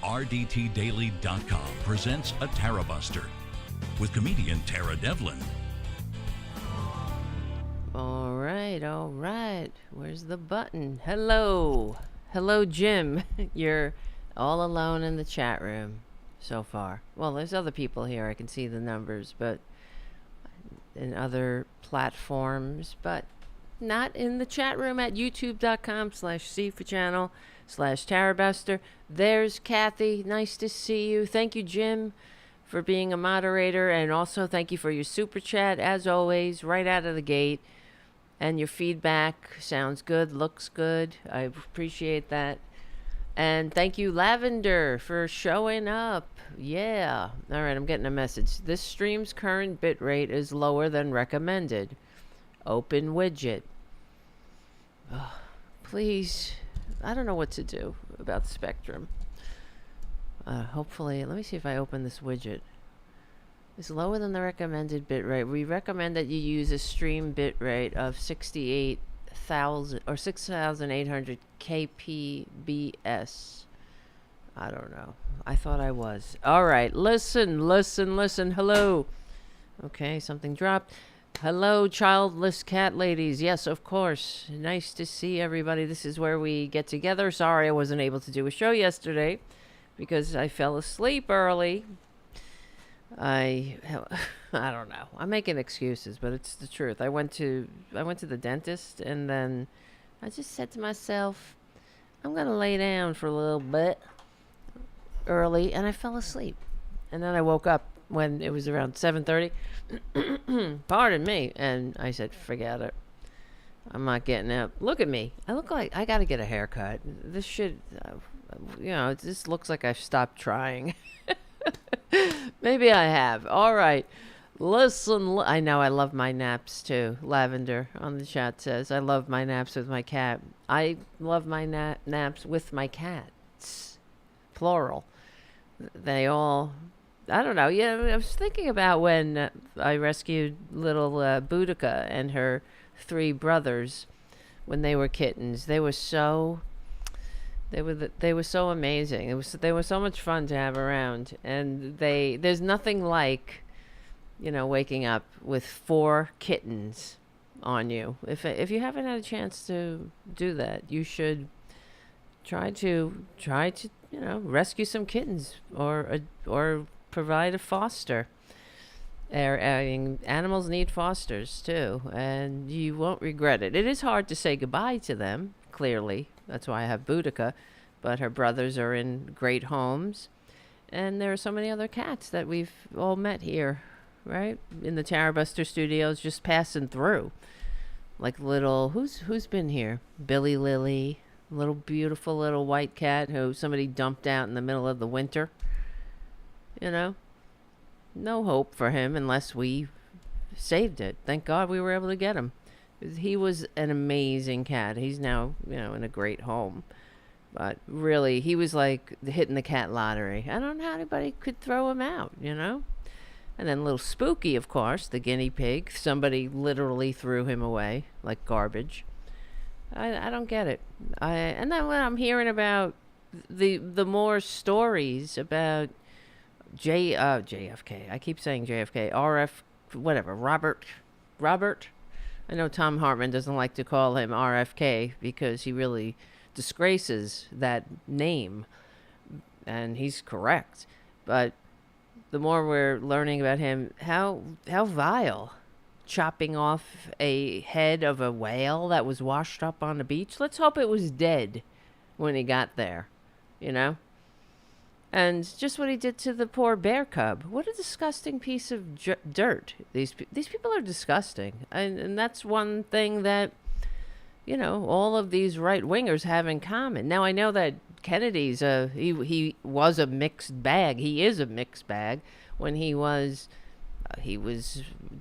RDTDaily.com presents a Tarabuster with comedian Tara Devlin. All right. Where's the button? Hello, Jim. You're all alone in the chat room so far. Well, there's other people here. I can see the numbers, but in other platforms, but not in the chat room at youtube.com/C4channel/Tarabuster. There's Kathy. Nice to see you. Thank you, Jim, for being a moderator, and also thank you for your super chat, as always, right out of the gate. And your feedback sounds good, looks good. I appreciate that. And thank you, Lavender, for showing up. Yeah. All right, I'm getting a message. This stream's current bitrate is lower than recommended. Open widget. Oh, please. I don't know what to do about the spectrum. Hopefully, let me see if I open this widget. It's lower than the recommended bitrate. We recommend that you use a stream bitrate of 68,000 or 6,800 kpbs. I don't know. I thought I was. All right. Listen. Hello. Okay, something dropped. Hello, childless cat ladies. Yes, of course. Nice to see everybody. This is where we get together. Sorry I wasn't able to do a show yesterday because I fell asleep early. I don't know. I'm making excuses, but it's the truth. I went to the dentist, and then I just said to myself, I'm going to lay down for a little bit early, and I fell asleep. And then I woke up when it was around 7:30. Pardon me. And I said, forget it. I'm not getting up. Look at me. I look like I got to get a haircut. This should, it just looks like I've stopped trying. Maybe I have. All right. Listen, I know I love my naps too. Lavender on the chat says, I love my naps with my cat. I love my naps with my cats. Plural. They all, I don't know. Yeah, I was thinking about when I rescued little Boudica and her 3 brothers when they were kittens. They were so amazing. They were so much fun to have around, and there's nothing like, waking up with 4 kittens on you. If you haven't had a chance to do that, you should try to rescue some kittens or provide a foster. Animals need fosters too, and you won't regret it. It is hard to say goodbye to them, clearly. That's why I have Boudica, but her brothers are in great homes, and there are so many other cats that we've all met here, right? In the Tarabuster studios, just passing through. Like little, who's been here? Billy Lily, little beautiful little white cat who somebody dumped out in the middle of the winter. No hope for him unless we saved it. Thank God we were able to get him. He was an amazing cat. He's now, in a great home. But really, he was like hitting the cat lottery. I don't know how anybody could throw him out, And then little Spooky, of course, the guinea pig. Somebody literally threw him away like garbage. I don't get it. And then when I'm hearing about the more stories about JFK. I keep saying JFK. Whatever. Robert. I know Tom Hartman doesn't like to call him RFK because he really disgraces that name, and he's correct. But the more we're learning about him, how vile, chopping off a head of a whale that was washed up on the beach. Let's hope it was dead when he got there, And just what he did to the poor bear cub. What a disgusting piece of dirt. These people are disgusting. And that's one thing that, all of these right-wingers have in common. Now, I know that Kennedy's, he was a mixed bag. He is a mixed bag. When he was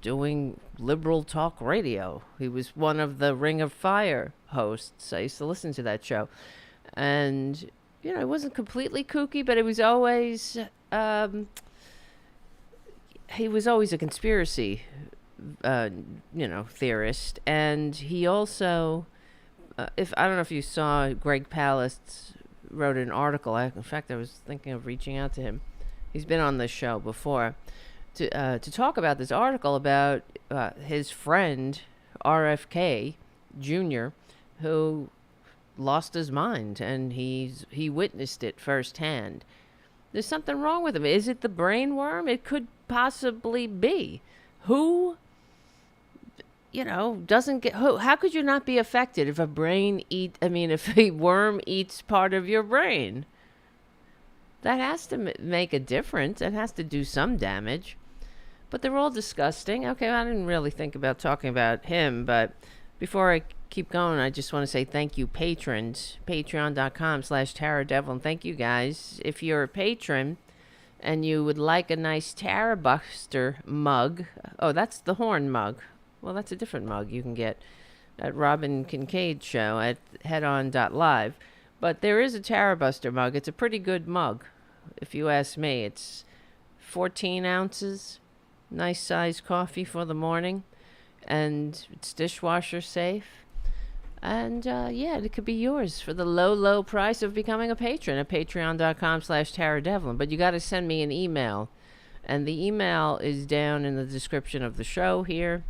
doing liberal talk radio. He was one of the Ring of Fire hosts. I used to listen to that show. And it wasn't completely kooky, but it was always, he was always a conspiracy, theorist. And he also, I don't know if you saw Greg Palast's wrote an article. In fact, I was thinking of reaching out to him. He's been on this show before to talk about this article about his friend RFK Jr., who lost his mind, and he witnessed it firsthand. There's something wrong with him. Is it the brain worm? It could possibly be. Who, doesn't get... How could you not be affected if if a worm eats part of your brain? That has to make a difference. It has to do some damage. But they're all disgusting. Okay, I didn't really think about talking about him, but before I keep going, I just want to say thank you, patrons. Patreon.com/TaraDevil. And thank you, guys. If you're a patron and you would like a nice Tarabuster mug. Oh, that's the horn mug. Well, that's a different mug you can get at Robin Kincaid's show at headon.live. But there is a Tarabuster mug. It's a pretty good mug, if you ask me. It's 14 ounces. Nice size coffee for the morning. And it's dishwasher safe. And it could be yours for the low, low price of becoming a patron at patreon.com/TaraDevlin. But you got to send me an email. And the email is down in the description of the show here,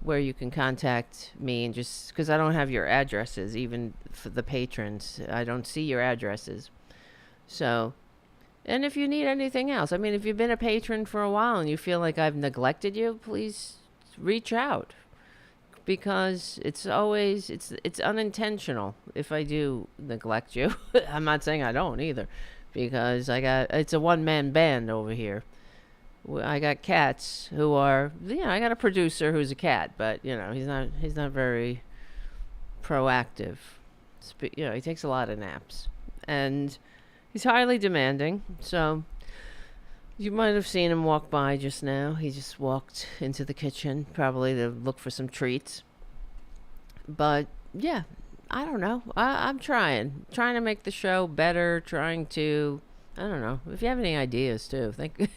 where you can contact me, and just because I don't have your addresses, even for the patrons, I don't see your addresses. So, and if you need anything else, if you've been a patron for a while and you feel like I've neglected you, please reach out, because it's unintentional if I do neglect you. I'm not saying I don't either, because it's a one-man band over here. I got cats who are, I got a producer who's a cat, but he's not very proactive. He takes a lot of naps, and he's highly demanding. So you might have seen him walk by just now. He just walked into the kitchen, probably to look for some treats. But yeah, I don't know. I'm trying to make the show better. Trying to, I don't know. If you have any ideas too, think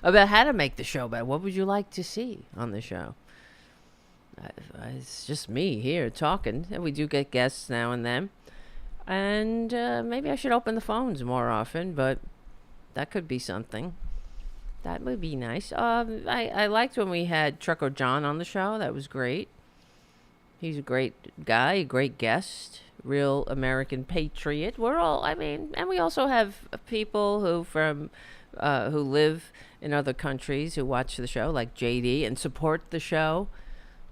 about how to make the show better. What would you like to see on the show? It's just me here talking, and we do get guests now and then. And maybe I should open the phones more often, but that could be something. That would be nice. I liked when we had Trucker John on the show. That was great. He's a great guy, a great guest, real American patriot. We're all, and we also have people who live in other countries who watch the show, like JD, and support the show,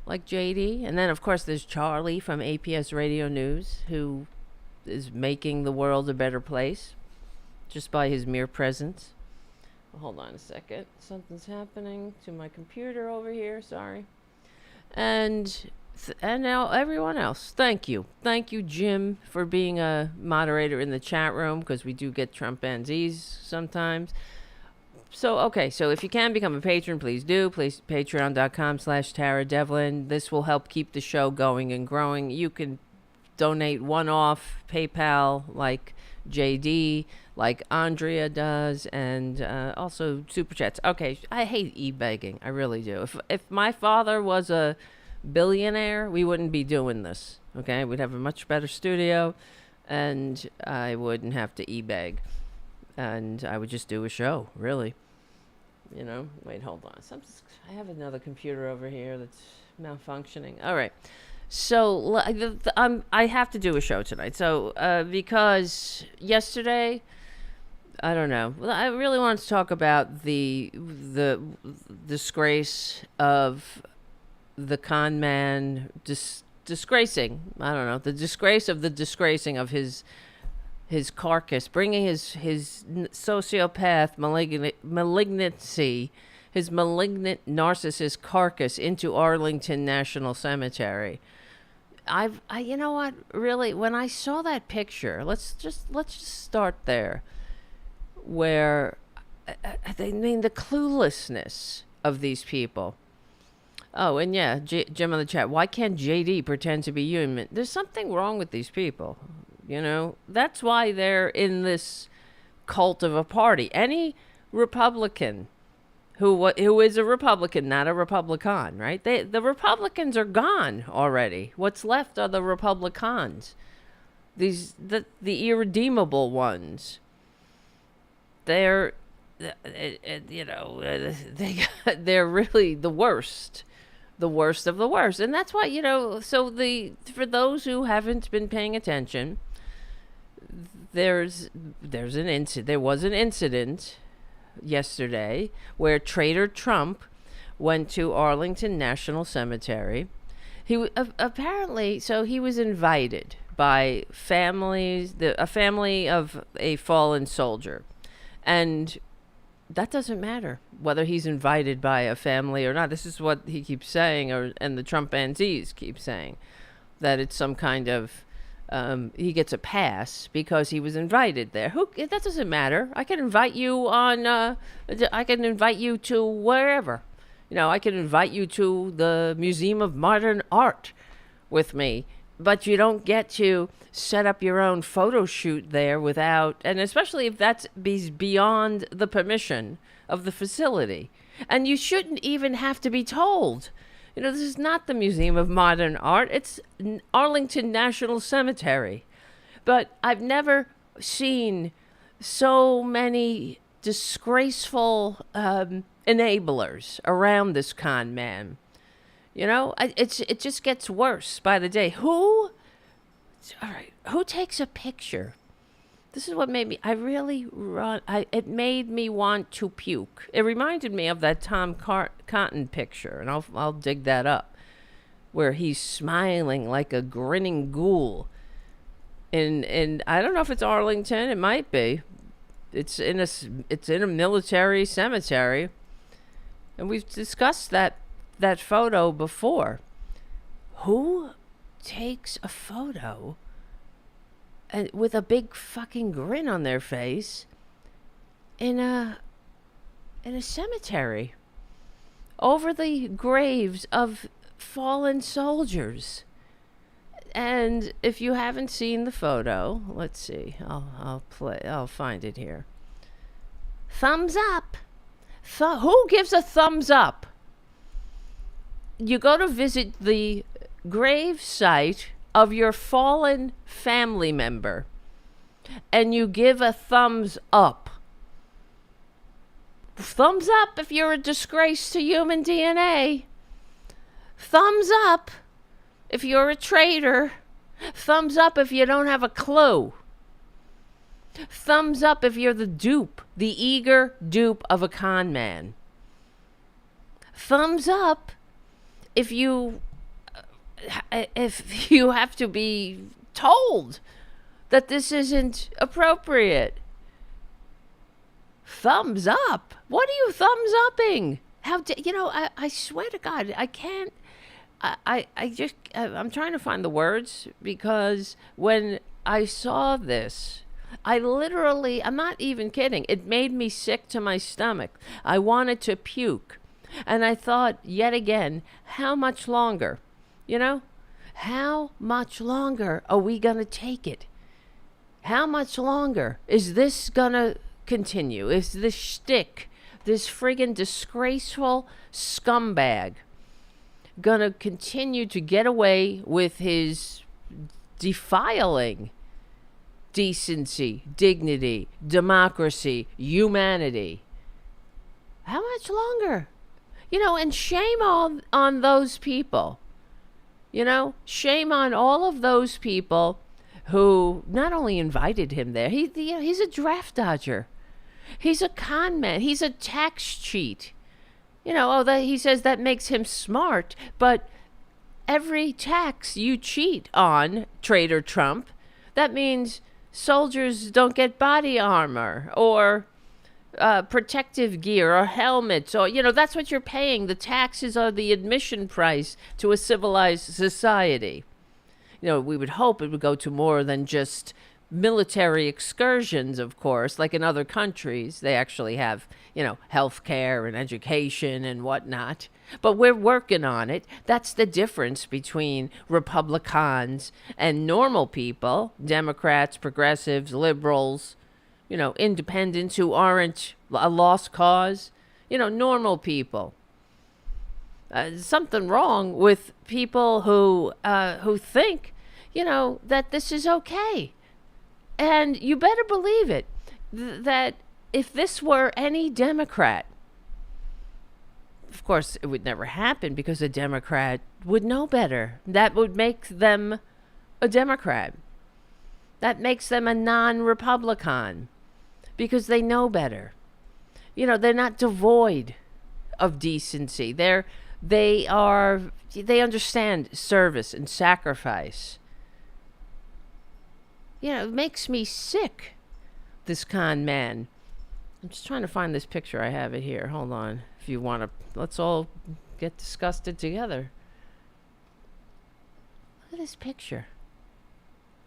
like JD. And then, of course, there's Charlie from APS Radio News, who is making the world a better place just by his mere presence. Hold on a second. Something's happening to my computer over here. Sorry. And now everyone else. Thank you. Thank you, Jim, for being a moderator in the chat room, because we do get Trumpanzees sometimes. So, okay. So if you can become a patron, please do. Please, patreon.com/TaraDevlin. This will help keep the show going and growing. You can donate one-off PayPal like JD, like Andrea does, and also Super Chats. Okay, I hate e-begging. I really do. If my father was a billionaire, we wouldn't be doing this. Okay, we'd have a much better studio, and I wouldn't have to e-beg, and I would just do a show, really. Wait, hold on. I have another computer over here that's malfunctioning. All right. So I have to do a show tonight. So because yesterday, I don't know. I really wanted to talk about the disgrace of the con man disgracing. I don't know, the disgrace of the disgracing of his carcass, bringing his sociopath malignancy, his malignant narcissist carcass into Arlington National Cemetery. You know what? Really, when I saw that picture, let's just start there. Where, the cluelessness of these people. Oh, and yeah, Jim on the chat. Why can't JD pretend to be human? There's something wrong with these people. That's why they're in this cult of a party. Any Republican who is a Republican, not a Republican, right? The Republicans are gone already. What's left are the Republicans. the irredeemable ones. They're they're really the worst of the worst. And that's why, so for those who haven't been paying attention, there was an incident yesterday where Traitor Trump went to Arlington National Cemetery. Apparently, so he was invited by a family of a fallen soldier. And that doesn't matter whether he's invited by a family or not. This is what he keeps saying, and the Trumpanzees keep saying, that it's some kind of he gets a pass because he was invited there. That doesn't matter. I can invite you I can invite you to wherever. I can invite you to the Museum of Modern Art with me, but you don't get to set up your own photo shoot there without, and especially if that's beyond the permission of the facility. And you shouldn't even have to be told. This is not the Museum of Modern Art. It's Arlington National Cemetery. But I've never seen so many disgraceful enablers around this con man. It just gets worse by the day. Who takes a picture? This is what made me, it made me want to puke. It reminded me of that Tom Cotton picture, and I'll dig that up, where he's smiling like a grinning ghoul. And I don't know if it's Arlington, it might be. It's in a military cemetery. And we've discussed that photo before. Who takes a photo and with a big fucking grin on their face in a cemetery over the graves of fallen soldiers? And if you haven't seen the photo, let's see. I'll find it here. Thumbs up. Who gives a thumbs up? You go to visit the grave site of your fallen family member, and you give a thumbs up. Thumbs up if you're a disgrace to human DNA. Thumbs up if you're a traitor. Thumbs up if you don't have a clue. Thumbs up if you're the eager dupe of a con man. Thumbs up if you have to be told that this isn't appropriate. Thumbs up. What are you thumbs upping? I swear to God, I can't. I'm trying to find the words, because when I saw this, I'm not even kidding. It made me sick to my stomach. I wanted to puke. And I thought, yet again, how much longer? How much longer are we going to take it? How much longer is this going to continue? Is this shtick, this friggin' disgraceful scumbag, going to continue to get away with his defiling decency, dignity, democracy, humanity? How much longer? And shame on those people. Shame on all of those people who not only invited him there, he's a draft dodger. He's a con man. He's a tax cheat. He says that makes him smart, but every tax you cheat on, Traitor Trump, that means soldiers don't get body armor or protective gear or helmets, or that's what you're paying. The taxes are the admission price to a civilized society. We would hope it would go to more than just military excursions, of course, like in other countries. They actually have, health care and education and whatnot. But we're working on it. That's the difference between Republicans and normal people, Democrats, progressives, liberals, independents who aren't a lost cause, normal people. Something wrong with people who think, that this is okay. And you better believe it, that if this were any Democrat, of course, it would never happen because a Democrat would know better. That would make them a Democrat. That makes them a non-Republican because they know better. They're not devoid of decency. They understand service and sacrifice. It makes me sick, this con man. I'm just trying to find this picture. I have it here. Hold on. If you want to, let's all get disgusted together. Look at this picture.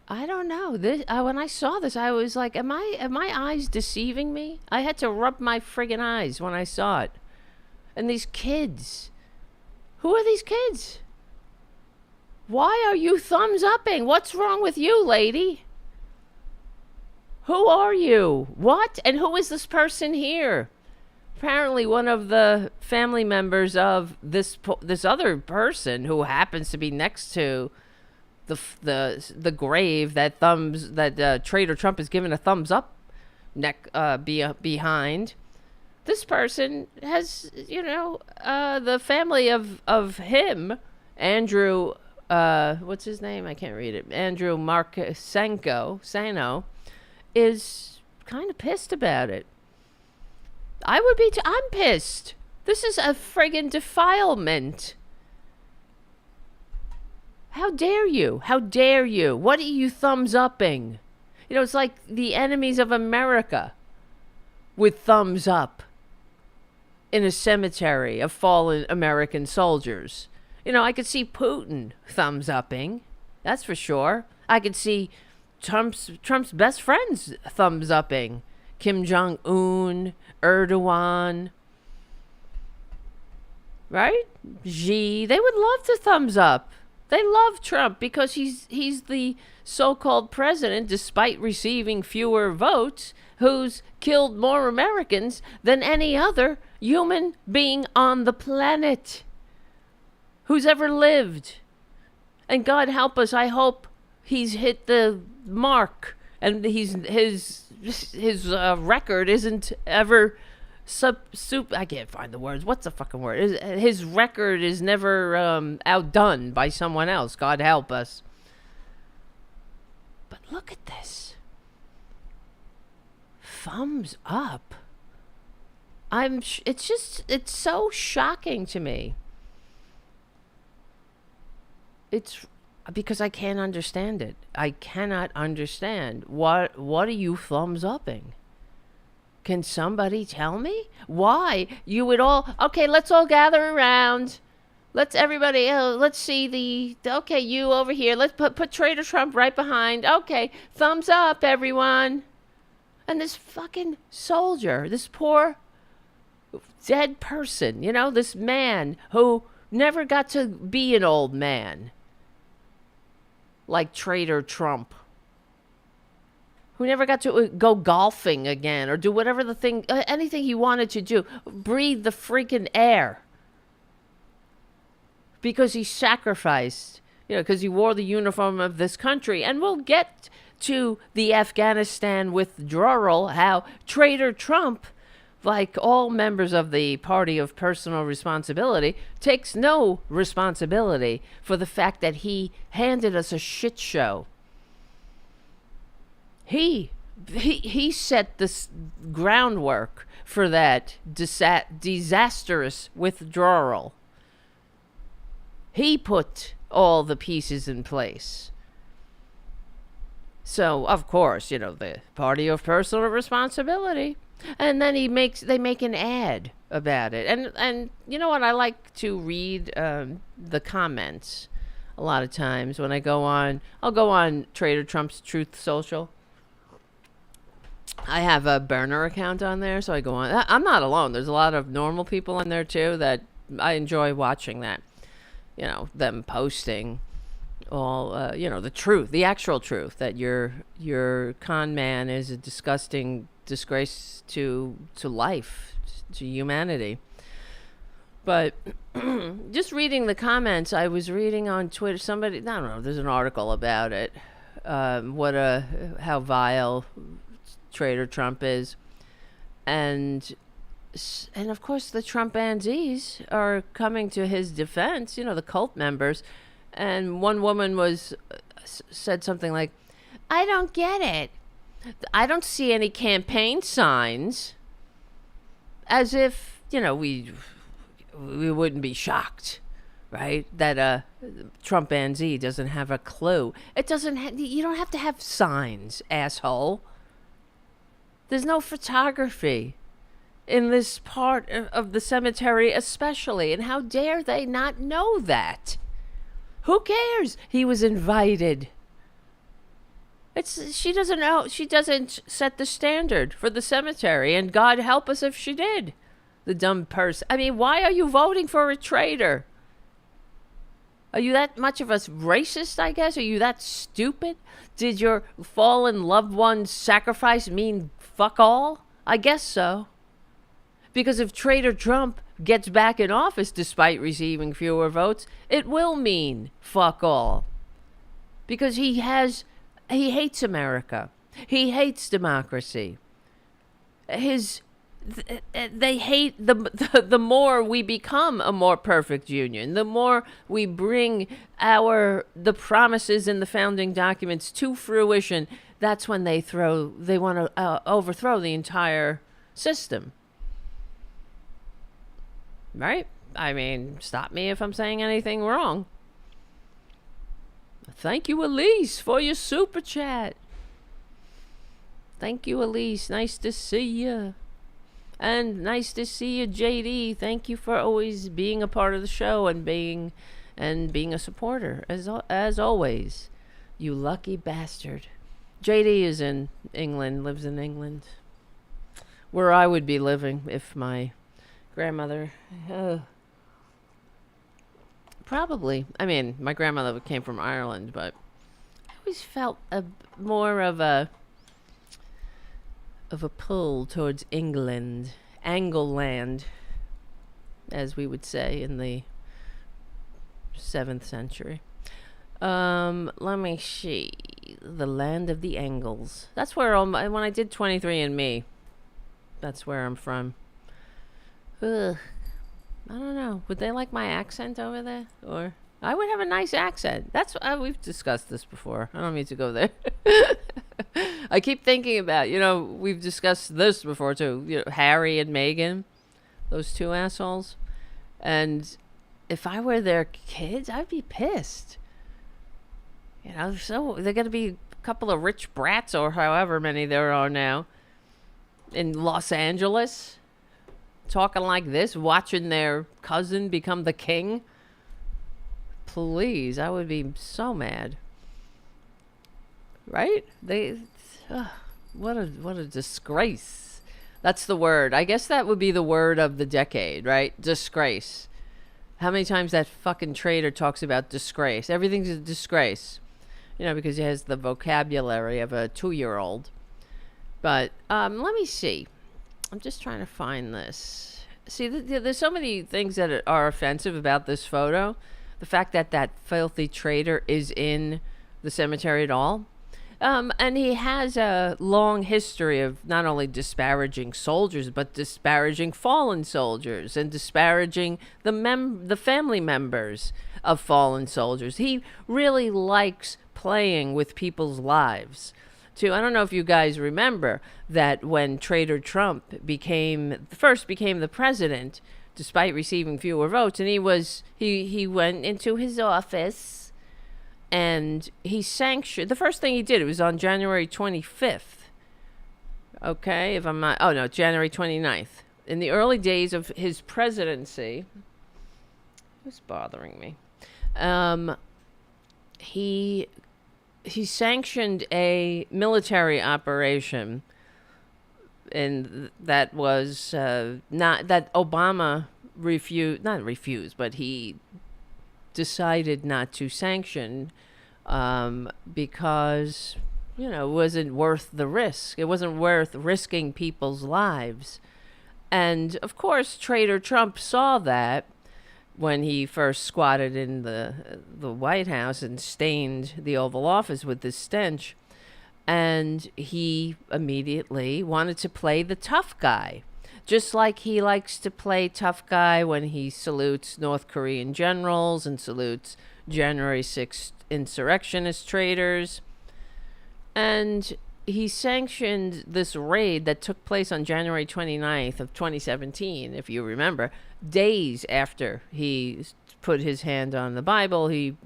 I don't know. When I saw this, I was like, am my eyes deceiving me? I had to rub my friggin' eyes when I saw it. And these kids. Who are these kids? Why are you thumbs upping? What's wrong with you, lady? Who are you? What? And who is this person here? Apparently one of the family members of this other person who happens to be next to the grave that Trader Trump is giving a thumbs up behind. This person has, the family of him, Andrew, what's his name? I can't read it. Andrew Sano, is kind of pissed about it. I would be I'm pissed. This is a friggin' defilement. How dare you? How dare you? What are you thumbs upping? It's like the enemies of America with thumbs up in a cemetery of fallen American soldiers. I could see Putin thumbs upping. That's for sure. I could see Trump's best friends thumbs upping. Kim Jong-un, Erdogan, right? Xi, they would love to thumbs up. They love Trump because he's the so-called president, despite receiving fewer votes, who's killed more Americans than any other human being on the planet who's ever lived. And God help us, I hope he's hit the mark and his record isn't ever I can't find the words. What's the fucking word? His record is never outdone by someone else. God help us. But look at this. Thumbs up. It's so shocking to me. It's because I can't understand it. I cannot understand. What are you thumbs upping? Can somebody tell me why you would all? Okay, let's all gather around. Let's see okay, you over here. Let's put Trader Trump right behind. Okay, thumbs up, everyone. And this fucking soldier, this poor dead person, this man who never got to be an old man like Trader Trump, who never got to go golfing again or do whatever anything he wanted to do, breathe the freaking air, because he sacrificed, because he wore the uniform of this country. And we'll get to the Afghanistan withdrawal, how Trader Trump, like all members of the party of personal responsibility, takes no responsibility for the fact that he handed us a shit show. He set this groundwork for that disastrous withdrawal. He put all the pieces in place. So, of course, the party of personal responsibility. And then they make an ad about it. And you know what? I like to read the comments a lot of times when I'll go on Trader Trump's Truth Social. I have a burner account on there, so I go on. I'm not alone. There's a lot of normal people on there too that I enjoy watching that. Them posting all, the truth, the actual truth, that your con man is a disgusting disgrace to life, to humanity. But just reading the comments, I was reading on Twitter, somebody, I don't know, there's an article about it. How vile Trader Trump is. And of course the Trumpanzees are coming to his defense, the cult members. And one woman said something like, I don't get it. I don't see any campaign signs. As if, we wouldn't be shocked, right? That a Trumpanzee doesn't have a clue. You don't have to have signs, asshole. There's no photography in this part of the cemetery especially. And how dare they not know that? Who cares? He was invited. She doesn't know. She doesn't set the standard for the cemetery. And God help us if she did. The dumb person. I mean, why are you voting for a traitor? Are you that much of a racist, I guess? Are you that stupid? Did your fallen loved one's sacrifice mean fuck all? I guess so. Because if Traitor Trump gets back in office despite receiving fewer votes, it will mean fuck all. Because he hates America. He hates democracy. They hate the more we become a more perfect union, the more we bring the promises in the founding documents to fruition. That's when they want to overthrow the entire system. Right? I mean, stop me if I'm saying anything wrong. Thank you, Elise, for your super chat. Thank you, Elise. Nice to see you. And nice to see you, JD. Thank you for always being a part of the show and being a supporter, as always. You lucky bastard. JD is in England, lives in England, where I would be living if my grandmother... probably. I mean, my grandmother came from Ireland, but I always felt more of a pull towards England, Angleland, as we would say in the 7th century. Let me see. The land of the Angles. That's where when I did 23andMe, that's where I'm from. Ugh. I don't know. Would they like my accent over there? Or I would have a nice accent. That's we've discussed this before. I don't mean to go there. I keep thinking about, we've discussed this before too. Harry and Meghan, those two assholes. And if I were their kids, I'd be pissed. So they're going to be a couple of rich brats or however many there are now in Los Angeles. Talking like this, watching their cousin become the king. Please, I would be so mad. Right? What a disgrace. That's the word. I guess that would be the word of the decade, right? Disgrace. How many times that fucking traitor talks about disgrace? Everything's a disgrace. Because he has the vocabulary of a 2-year-old. But let me see. I'm just trying to find this. See, there's so many things that are offensive about this photo. The fact that filthy traitor is in the cemetery at all. And he has a long history of not only disparaging soldiers, but disparaging fallen soldiers and disparaging the family members of fallen soldiers. He really likes playing with people's lives. I don't know if you guys remember that when Traitor Trump became the president, despite receiving fewer votes, and he went into his office and he sanctioned. The first thing he did, it was on January 25th. Okay, if I'm not, January 29th. In the early days of his presidency, who's bothering me? He sanctioned a military operation, and that was not that Obama but he decided not to sanction because it wasn't worth the risk. It wasn't worth risking people's lives. And of course, Trader Trump saw that when he first squatted in the White House and stained the Oval Office with this stench. And he immediately wanted to play the tough guy, just like he likes to play tough guy when he salutes North Korean generals and salutes January 6th insurrectionist traitors. And he sanctioned this raid that took place on January 29th of 2017, if you remember, days after he put his hand on the Bible he,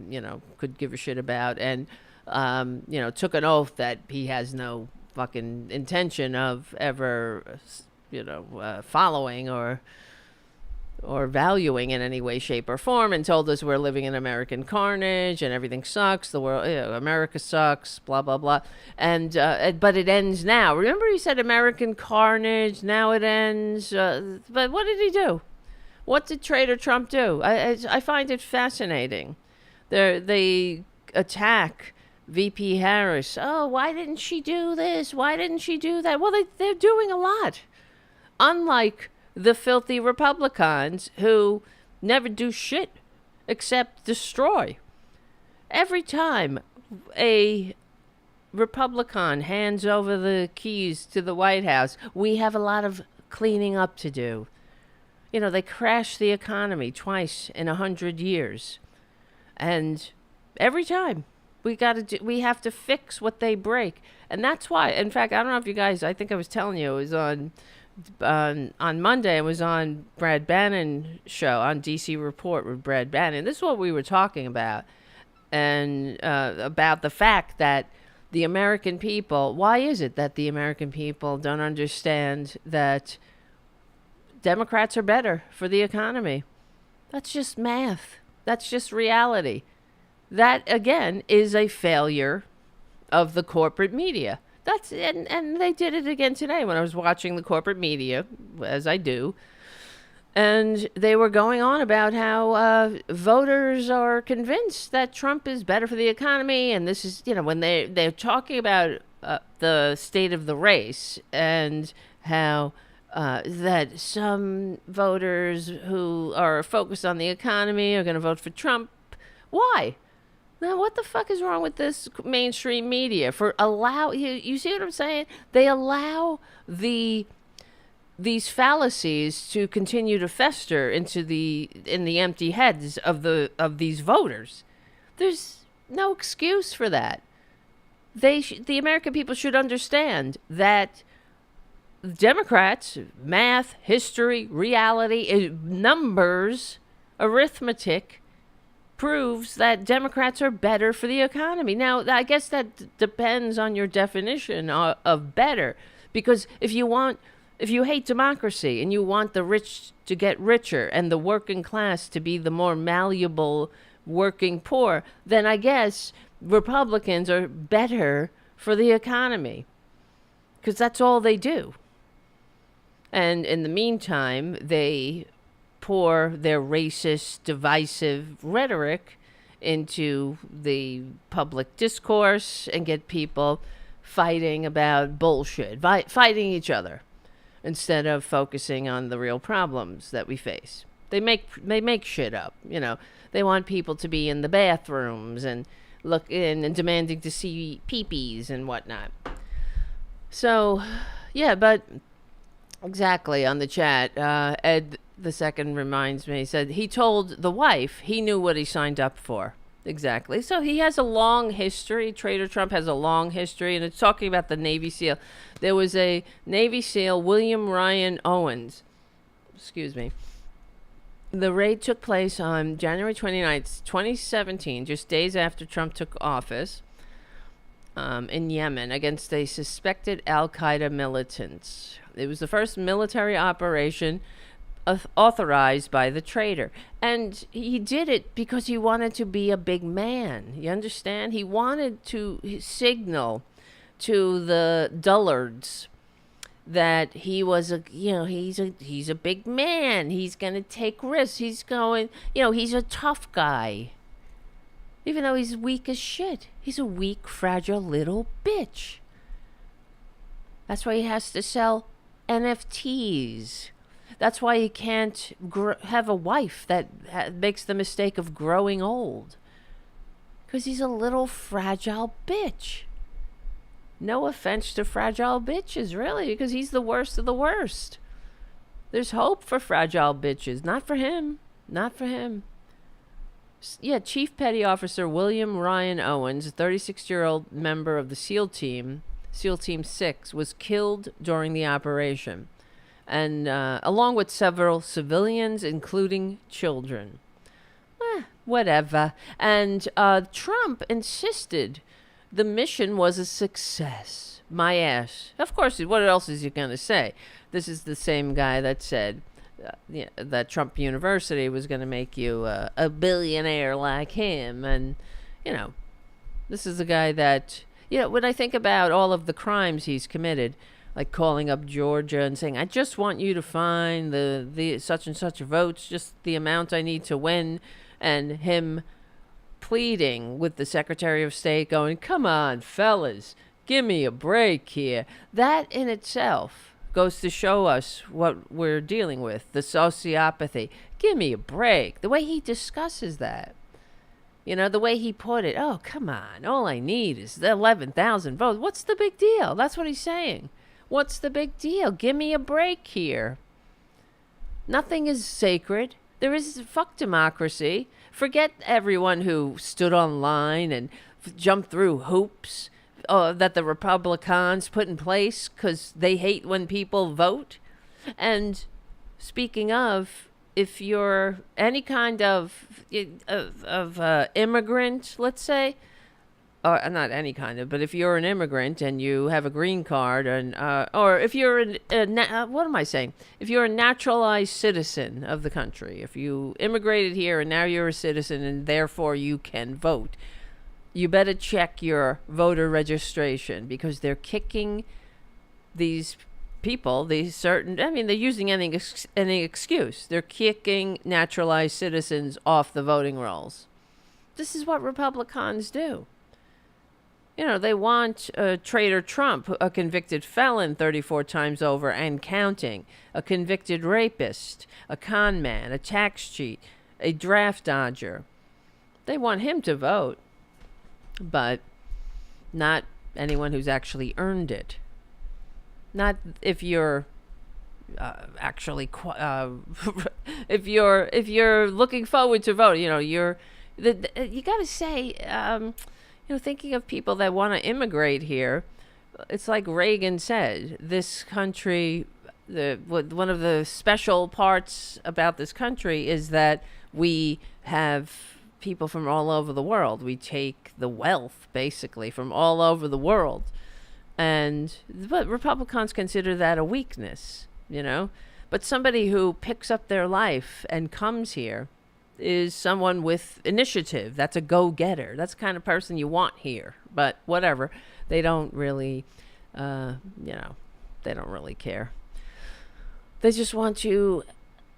could give a shit about, and, took an oath that he has no fucking intention of ever, following or valuing in any way, shape, or form, and told us we're living in American carnage and everything sucks. The world, America sucks, blah, blah, blah. And, but it ends now. Remember he said American carnage, now it ends. But what did he do? What did Trader Trump do? I find it fascinating. They attack VP Harris. Oh, why didn't she do this? Why didn't she do that? Well, they're doing a lot. Unlike the filthy Republicans who never do shit except destroy. Every time a Republican hands over the keys to the White House, we have a lot of cleaning up to do. They crashed the economy twice in 100 years. And every time we have to fix what they break. And that's why, in fact, I don't know if you guys, I think I was telling you, it was on Monday, I was on Brad Bannon's show on DC Report with Brad Bannon. This is what we were talking about, and about the fact that the American people, why is it that the American people don't understand that Democrats are better for the economy? That's just math. That's just reality. That, again, is a failure of the corporate media. And they did it again today when I was watching the corporate media, as I do. And they were going on about how voters are convinced that Trump is better for the economy. And this is, when they're talking about the state of the race and how that some voters who are focused on the economy are going to vote for Trump. Why? Now, what the fuck is wrong with this mainstream media for you see what I'm saying? They allow these fallacies to continue to fester in the empty heads of these voters. There's no excuse for that. The American people should understand that Democrats, math, history, reality, numbers, arithmetic, proves that Democrats are better for the economy. Now, I guess that depends on your definition of better, because if you hate democracy and you want the rich to get richer and the working class to be the more malleable working poor, then I guess Republicans are better for the economy, because that's all they do. And in the meantime, they pour their racist, divisive rhetoric into the public discourse and get people fighting about bullshit, fighting each other, instead of focusing on the real problems that we face. They make shit up, They want people to be in the bathrooms and look in and demanding to see peepees and whatnot. So, yeah, but exactly, on the chat, Ed the second reminds me, he said he told the wife he knew what he signed up for. Exactly. So he has a long history. Trader Trump has a long history, and it's talking about the Navy SEAL. There was a Navy SEAL, William Ryan Owens. Excuse me. The raid took place on January 29th, 2017, just days after Trump took office, in Yemen against a suspected Al-Qaeda militant. It was the first military operation authorized by the traitor. And he did it because he wanted to be a big man. You understand? He wanted to signal to the dullards that he was he's a big man. He's going to take risks. He's going, he's a tough guy. Even though he's weak as shit. He's a weak, fragile little bitch. That's why he has to sell NFTs. That's why he can't have a wife that makes the mistake of growing old. Because he's a little fragile bitch. No offense to fragile bitches, really, because he's the worst of the worst. There's hope for fragile bitches. Not for him. Not for him. Yeah, Chief Petty Officer William Ryan Owens, a 36-year-old member of the SEAL Team 6, was killed during the operation, and along with several civilians, including children. Whatever. And Trump insisted the mission was a success. My ass. Of course, what else is he going to say? This is the same guy that said that Trump University was going to make you a billionaire like him. And, this is the guy that, when I think about all of the crimes he's committed, like calling up Georgia and saying, I just want you to find the such and such votes, just the amount I need to win, and him pleading with the Secretary of State going, come on, fellas, give me a break here. That in itself goes to show us what we're dealing with, the sociopathy. Give me a break. The way he discusses that, the way he put it, oh, come on, all I need is the 11,000 votes. What's the big deal? That's what he's saying. What's the big deal? Give me a break here. Nothing is sacred. There is fuck democracy. Forget everyone who stood online and jumped through hoops that the Republicans put in place because they hate when people vote. And speaking of, if you're any kind of immigrant, let's say, or not any kind of, but if you're an immigrant and you have a green card, and or if you're what am I saying? If you're a naturalized citizen of the country, if you immigrated here and now you're a citizen and therefore you can vote, you better check your voter registration, because they're kicking these people, they're using any excuse. They're kicking naturalized citizens off the voting rolls. This is what Republicans do. They want Traitor Trump, a convicted felon 34 times over and counting, a convicted rapist, a con man, a tax cheat, a draft dodger. They want him to vote, but not anyone who's actually earned it. Not if you're if you're looking forward to vote. You got to say. Thinking of people that want to immigrate here, it's like Reagan said, this country, one of the special parts about this country is that we have people from all over the world. We take the wealth, basically, from all over the world. But Republicans consider that a weakness, But somebody who picks up their life and comes here is someone with initiative. That's a go-getter. That's the kind of person you want here. But whatever. They don't really, they don't really care. They just want to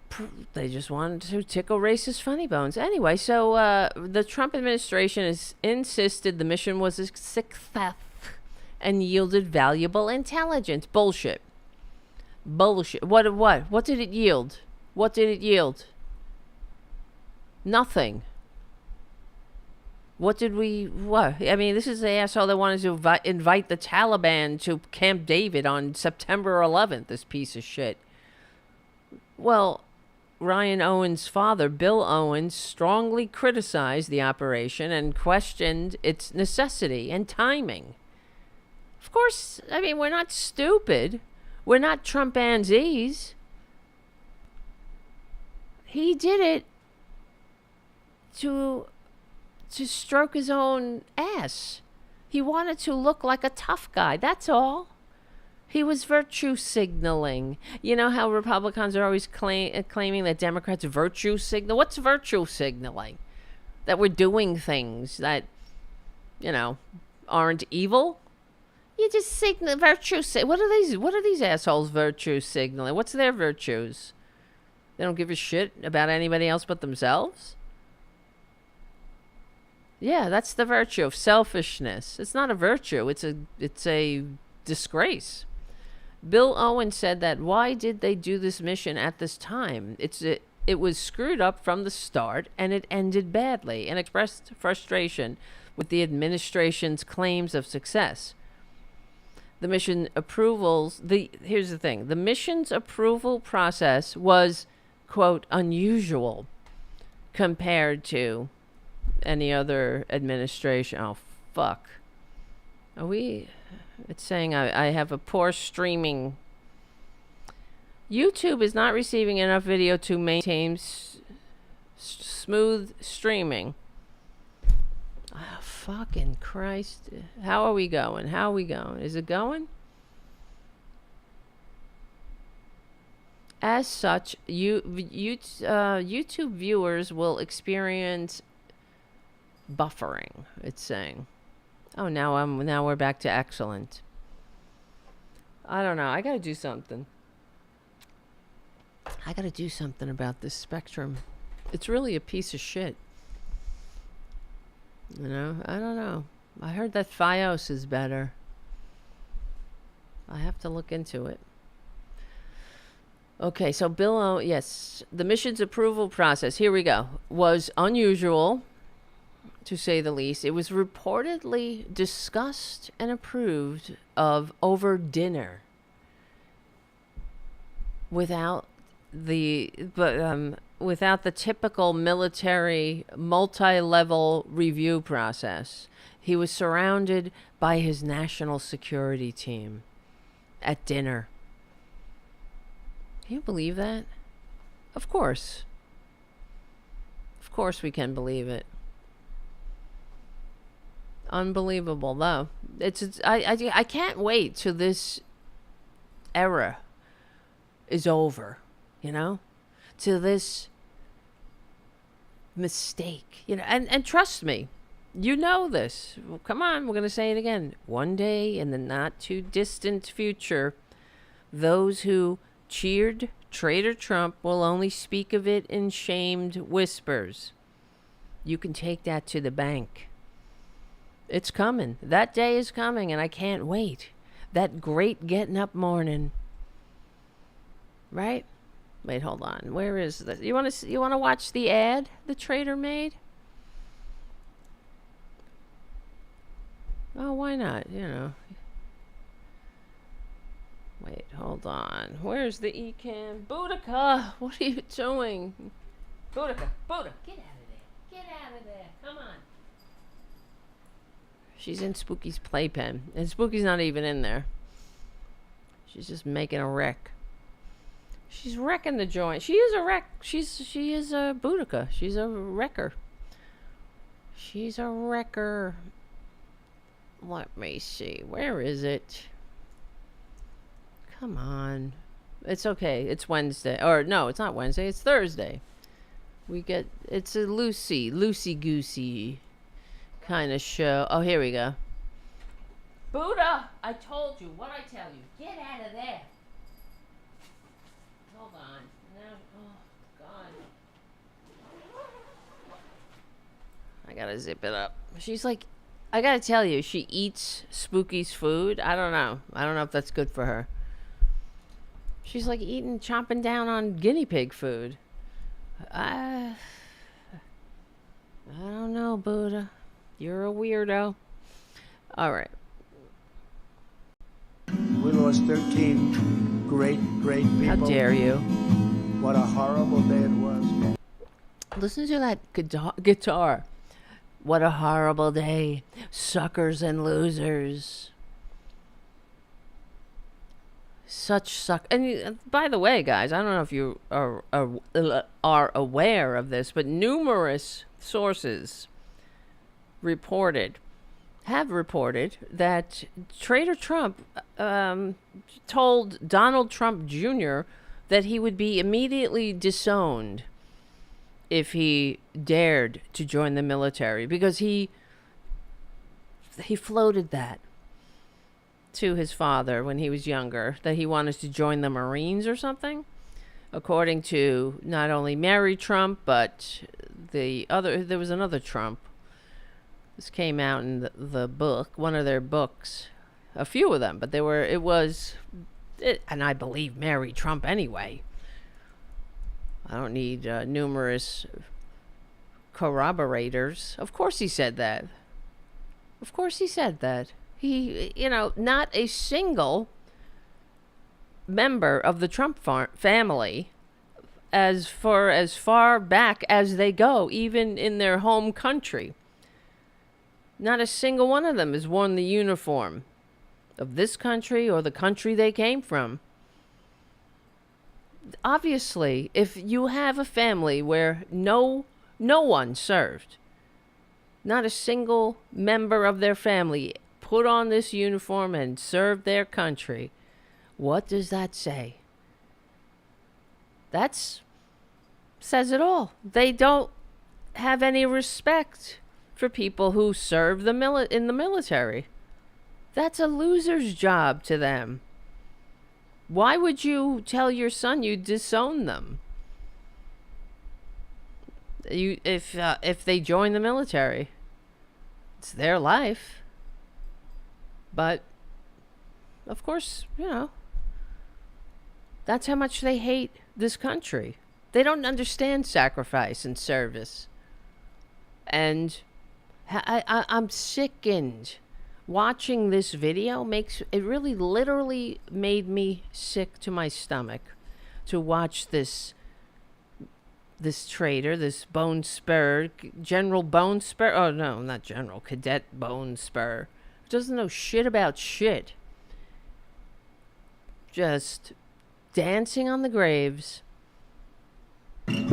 tickle racist funny bones. Anyway, so the Trump administration has insisted the mission was a success and yielded valuable intelligence. Bullshit. What did it yield? What did it yield? Nothing. What? This is the asshole that wanted to invite the Taliban to Camp David on September 11th, this piece of shit. Well, Ryan Owens' father, Bill Owens, strongly criticized the operation and questioned its necessity and timing. Of course, we're not stupid. We're not Trumpanzees. He did it to stroke his own ass. He wanted to look like a tough guy. That's all. He was virtue signaling. You know how Republicans are always claiming that Democrats virtue signal? What's virtue signaling? That we're doing things that, aren't evil? You just signal virtue. What are these assholes virtue signaling? What's their virtues? They don't give a shit about anybody else but themselves? Yeah, that's the virtue of selfishness. It's not a virtue. It's a disgrace. Bill Owen said that why did they do this mission at this time? It was screwed up from the start and it ended badly, and expressed frustration with the administration's claims of success. The mission approvals, here's the thing, the mission's approval process was, quote, unusual compared to any other administration. Oh, fuck. It's saying I have a poor streaming. YouTube is not receiving enough video to maintain smooth streaming. Oh, fucking Christ. How are we going? Is it going? As such, YouTube viewers will experience buffering, it's saying. Oh, now we're back to excellent. I don't know. I gotta do something. About this Spectrum. It's really a piece of shit. You know, I don't know. I heard that Fios is better. I have to look into it. Okay, so yes, the mission's approval process, here we go, was unusual, to say the least. It was reportedly discussed and approved of over dinner without the typical military multi-level review process. He was surrounded by his national security team at dinner. Can you believe that? Of course. Of course we can believe it. Unbelievable, though. I can't wait till this era is over, you know? Till this mistake, you know? And trust me, you know this. Well, come on, we're going to say it again. One day in the not too distant future, those who cheered Traitor Trump will only speak of it in shamed whispers. You can take that to the bank. It's coming. That day is coming, and I can't wait. That great getting up morning. Right? Wait, hold on. Where is this? You want to watch the ad the traitor made? Oh, why not? You know. Wait, hold on. Where's the Ecan? Boudica, what are you doing? Boudica, get out of there. Get out of there. Come on. She's in Spooky's playpen, and Spooky's not even in there. She's just making a wreck. She's wrecking the joint. She is a wreck. She is a Boudica. She's a wrecker. She's a wrecker. Let me see. Where is it? Come on. It's okay. It's Wednesday. Or no, it's not Wednesday. It's Thursday. It's a loosey-goosey kind of show. Oh, here we go. Buddha, I told you. What I tell you? Get out of there. Hold on. Now, oh, God. I gotta zip it up. She's like, I gotta tell you, she eats Spooky's food. I don't know if that's good for her. She's like chomping down on guinea pig food. I don't know, Buddha. You're a weirdo. All right. We lost 13 great people. How dare you? What a horrible day it was. Listen to that guitar. What a horrible day. Suckers and losers. Such suck. And by the way, guys, I don't know if you are aware of this, but numerous sources have reported that Traitor Trump told Donald Trump Jr. that he would be immediately disowned if he dared to join the military, because he floated that to his father when he was younger, that he wanted to join the Marines or something, according to not only Mary Trump, but there was another Trump. This came out in the book, one of their books, a few of them, but it was And I believe Mary Trump anyway. I don't need numerous corroborators. Of course he said that. Of course he said that. He, not a single member of the Trump family, as far back as they go, even in their home country, not a single one of them has worn the uniform of this country or the country they came from. Obviously, if you have a family where no one served, not a single member of their family put on this uniform and served their country, what does that say? That says it all. They don't have any respect for people who serve in the military. That's a loser's job to them. Why would you tell your son you disown them? If they join the military, it's their life. But of course, that's how much they hate this country. They don't understand sacrifice and service. And I'm sickened. Watching this video really literally made me sick to my stomach to watch this traitor, this Bone Spur, General Bone Spur. Oh no, not General, Cadet Bone Spur. Doesn't know shit about shit. Just dancing on the graves. We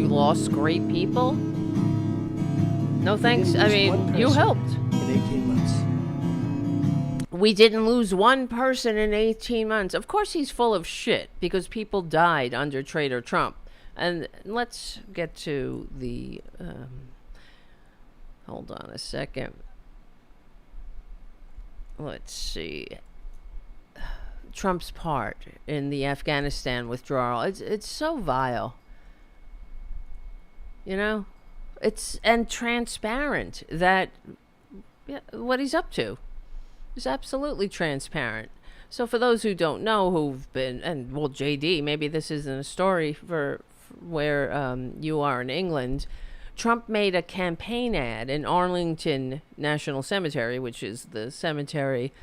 lost great people. No thanks. I mean, you helped. In 18 months. We didn't lose one person in 18 months. Of course he's full of shit because people died under Traitor Trump. And let's get to the... hold on a second. Let's see. Trump's part in the Afghanistan withdrawal. It's so vile. It's and transparent that what he's up to is absolutely transparent. So for those who don't know, who've been, and well, JD, maybe this isn't a story for where you are in England. Trump made a campaign ad in Arlington National Cemetery, which is the cemetery.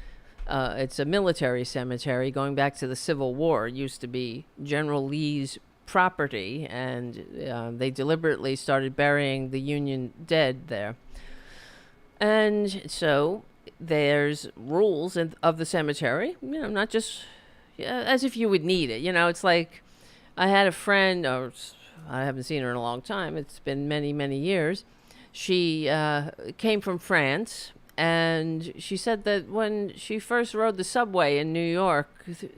It's a military cemetery going back to the Civil War. It used to be General Lee's property, and they deliberately started burying the Union dead there. And so there's rules of the cemetery, not just as if you would need it. It's like I had a friend, or I haven't seen her in a long time. It's been many, many years. She came from France, and she said that when she first rode the subway in New York,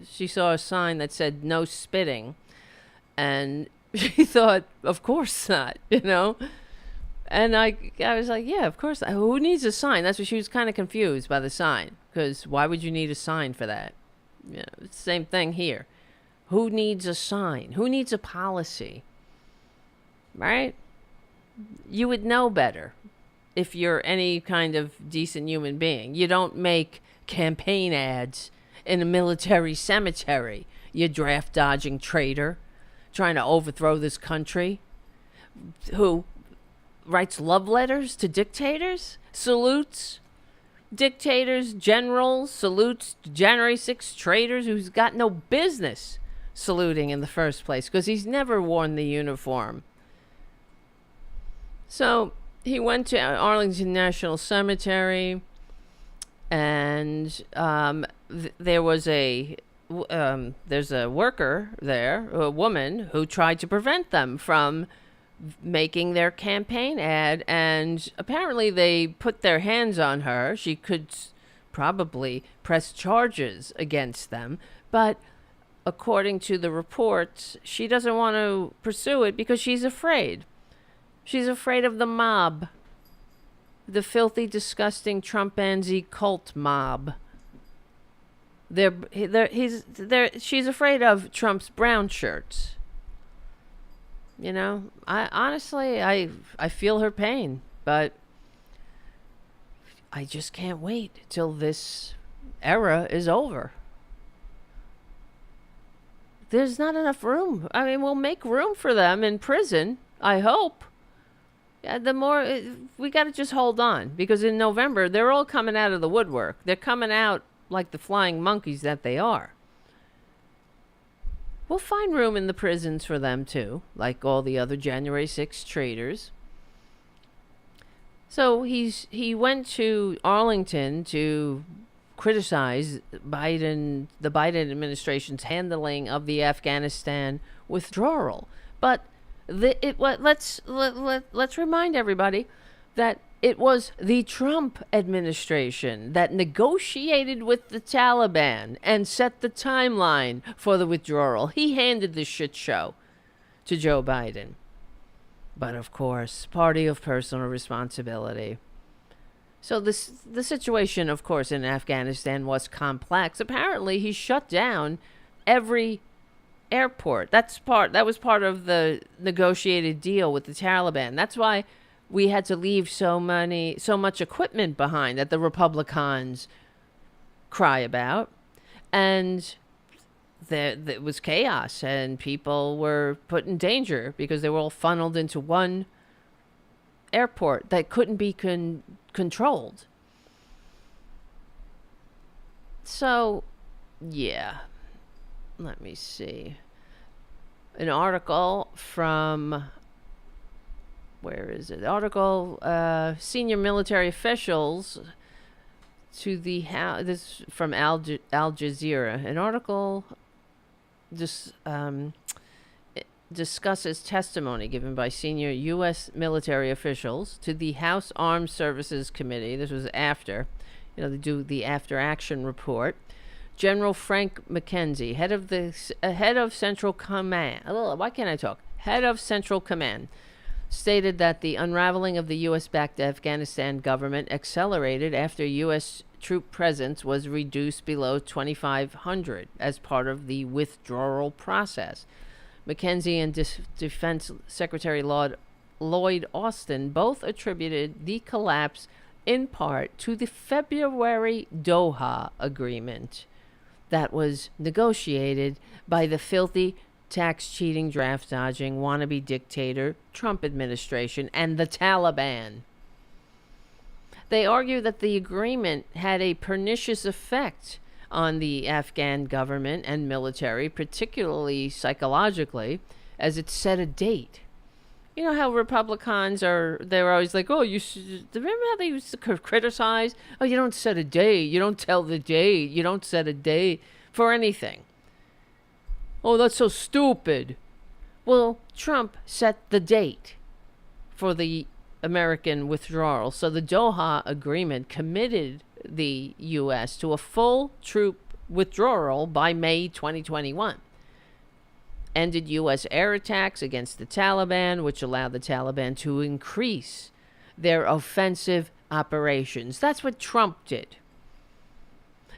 she saw a sign that said "No spitting." And she thought, of course not, And I was like, yeah, of course not. Who needs a sign? That's what she was kind of confused by the sign. Because why would you need a sign for that? It's the same thing here. Who needs a sign? Who needs a policy? Right? You would know better if you're any kind of decent human being. You don't make campaign ads in a military cemetery, you draft-dodging traitor. Trying to overthrow this country, who writes love letters to dictators, salutes dictators, generals, salutes January 6th traitors who's got no business saluting in the first place because he's never worn the uniform. So he went to Arlington National Cemetery, and there was there's a worker there, a woman, who tried to prevent them from making their campaign ad, and apparently they put their hands on her. She could probably press charges against them, but according to the reports, she doesn't want to pursue it because she's afraid. She's afraid of the mob, the filthy, disgusting Trumpanzee cult mob. She's afraid of Trump's brown shirts. I honestly, I feel her pain, but I just can't wait till this era is over. There's not enough room. I mean, we'll make room for them in prison, I hope. Yeah, the more we got to just hold on, because in November they're all coming out of the woodwork. They're coming out like the flying monkeys that they are. We'll find room in the prisons for them too, like all the other January 6th traitors. So he went to Arlington to criticize the Biden administration's handling of the Afghanistan withdrawal. But let's remind everybody that it was the Trump administration that negotiated with the Taliban and set the timeline for the withdrawal. He handed the shit show to Joe Biden. But of course, party of personal responsibility. So the situation, of course, in Afghanistan was complex. Apparently, he shut down every airport. That was part of the negotiated deal with the Taliban. That's why we had to leave so much equipment behind that the Republicans cry about. And there was chaos, and people were put in danger because they were all funneled into one airport that couldn't be controlled. So, yeah. Let me see. An article from... Where is it? Article, senior military officials to the House... This is from Al Jazeera. An article discusses testimony given by senior U.S. military officials to the House Armed Services Committee. This was after, they do the after-action report. General Frank McKenzie, head of Central Command. Why can't I talk? Head of Central Command, stated that the unraveling of the U.S.-backed Afghanistan government accelerated after U.S. troop presence was reduced below 2,500 as part of the withdrawal process. McKenzie and Defense Secretary Lloyd Austin both attributed the collapse in part to the February Doha Agreement that was negotiated by the filthy, tax-cheating, draft-dodging, wannabe dictator Trump administration and the Taliban. They argue that the agreement had a pernicious effect on the Afghan government and military, particularly psychologically, as it set a date. You know how Republicans they're always like, remember how they used to criticize? Oh, you don't set a date. You don't tell the date. You don't set a date for anything. Oh, that's so stupid. Well, Trump set the date for the American withdrawal. So the Doha Agreement committed the U.S. to a full troop withdrawal by May 2021. Ended U.S. air attacks against the Taliban, which allowed the Taliban to increase their offensive operations. That's what Trump did.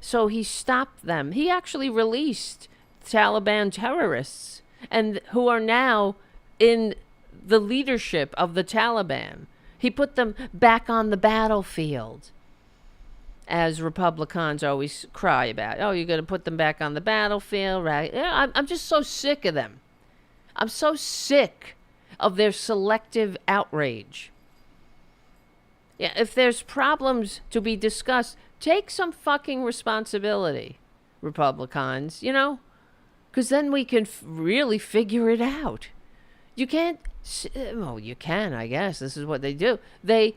So he stopped them. He actually released Taliban terrorists, and who are now in the leadership of the Taliban. He put them back on the battlefield, as Republicans always cry about. Oh, you're going to put them back on the battlefield, right? Yeah, I'm just so sick of them. I'm so sick of their selective outrage. Yeah, if there's problems to be discussed, take some fucking responsibility, Republicans, because then we can really figure it out. You can't, well, you can, I guess. This is what they do. They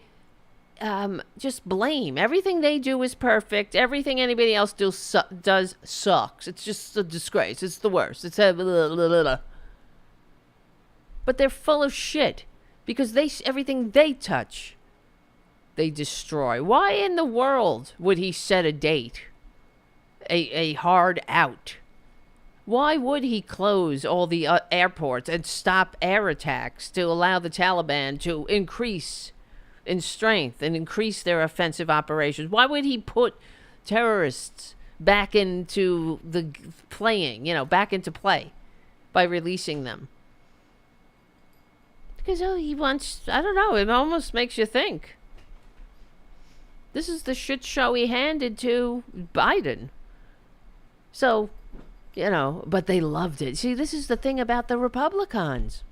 just blame. Everything they do is perfect. Everything anybody else does sucks. It's just a disgrace. It's the worst. It's a blah, blah, blah, blah. But they're full of shit because everything they touch, they destroy. Why in the world would he set a date? A hard out. Why would he close all the airports and stop air attacks to allow the Taliban to increase in strength and increase their offensive operations? Why would he put terrorists back into back into play by releasing them? Because he wants, I don't know, it almost makes you think. This is the shit show he handed to Biden. So, but they loved it. See, this is the thing about the Republicans.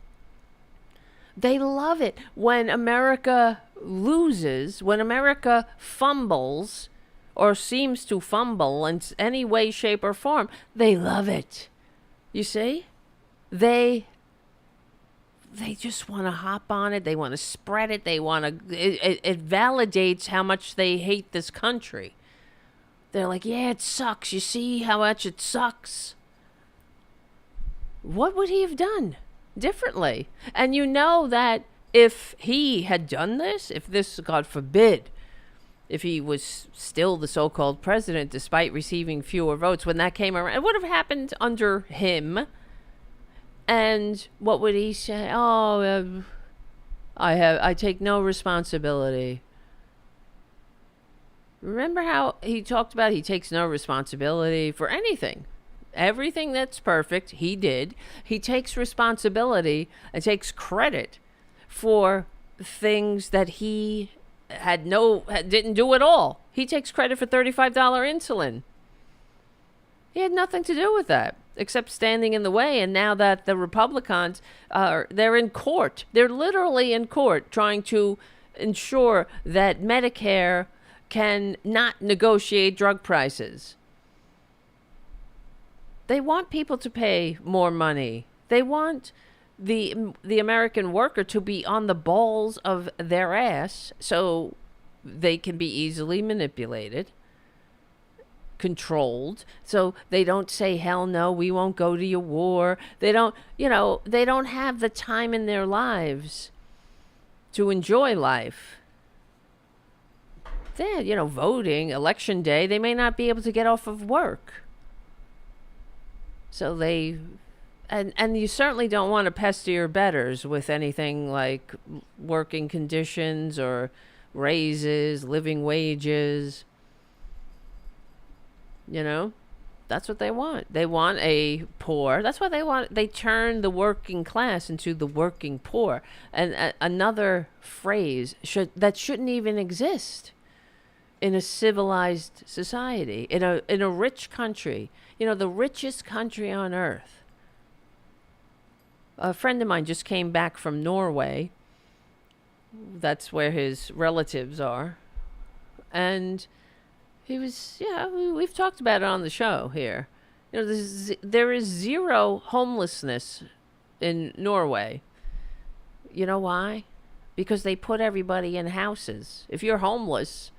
They love it when America loses, when America fumbles or seems to fumble in any way, shape, or form. They love it. You see? They just want to hop on it. They want to spread it. They want to. It validates how much they hate this country. They're like, yeah, it sucks. You see how much it sucks? What would he have done differently? And you know that if he had done this, if this, God forbid, if he was still the so-called president despite receiving fewer votes when that came around, it would have happened under him. And what would he say? Oh, I take no responsibility. Remember how he talked about he takes no responsibility for anything. Everything that's perfect, he did. He takes responsibility and takes credit for things that he didn't do at all. He takes credit for $35 insulin. He had nothing to do with that except standing in the way. And now that the Republicans they're in court. They're literally in court trying to ensure that Medicare can not negotiate drug prices. They want people to pay more money. They want the American worker to be on the balls of their ass so they can be easily manipulated, controlled, so they don't say, hell no, we won't go to your war. They don't have the time in their lives to enjoy life. Then, voting, election day, they may not be able to get off of work. So and you certainly don't want to pester your betters with anything like working conditions or raises, living wages. That's what they want. They want a poor. That's what they want. They turn the working class into the working poor. And another phrase that shouldn't even exist in a civilized society, in a rich country, the richest country on earth. A friend of mine just came back from Norway. That's where his relatives are. And he was, we've talked about it on the show here. There is zero homelessness in Norway. You know why? Because they put everybody in houses. If you're homeless,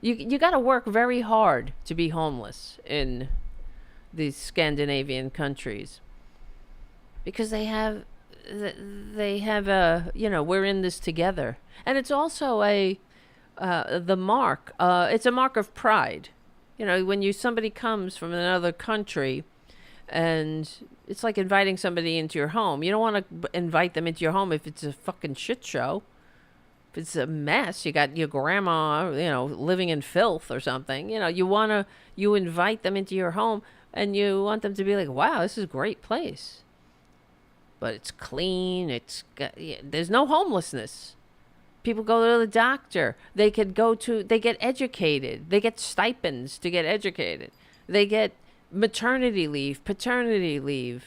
you got to work very hard to be homeless in these Scandinavian countries, because they have we're in this together, and it's also the mark. It's a mark of pride. When somebody comes from another country, and it's like inviting somebody into your home. You don't want to invite them into your home if it's a fucking shit show. If it's a mess, you got your grandma, living in filth or something. You invite them into your home, and you want them to be like, wow, this is a great place. But it's clean. There's no homelessness. People go to the doctor. They get educated. They get stipends to get educated. They get maternity leave, paternity leave.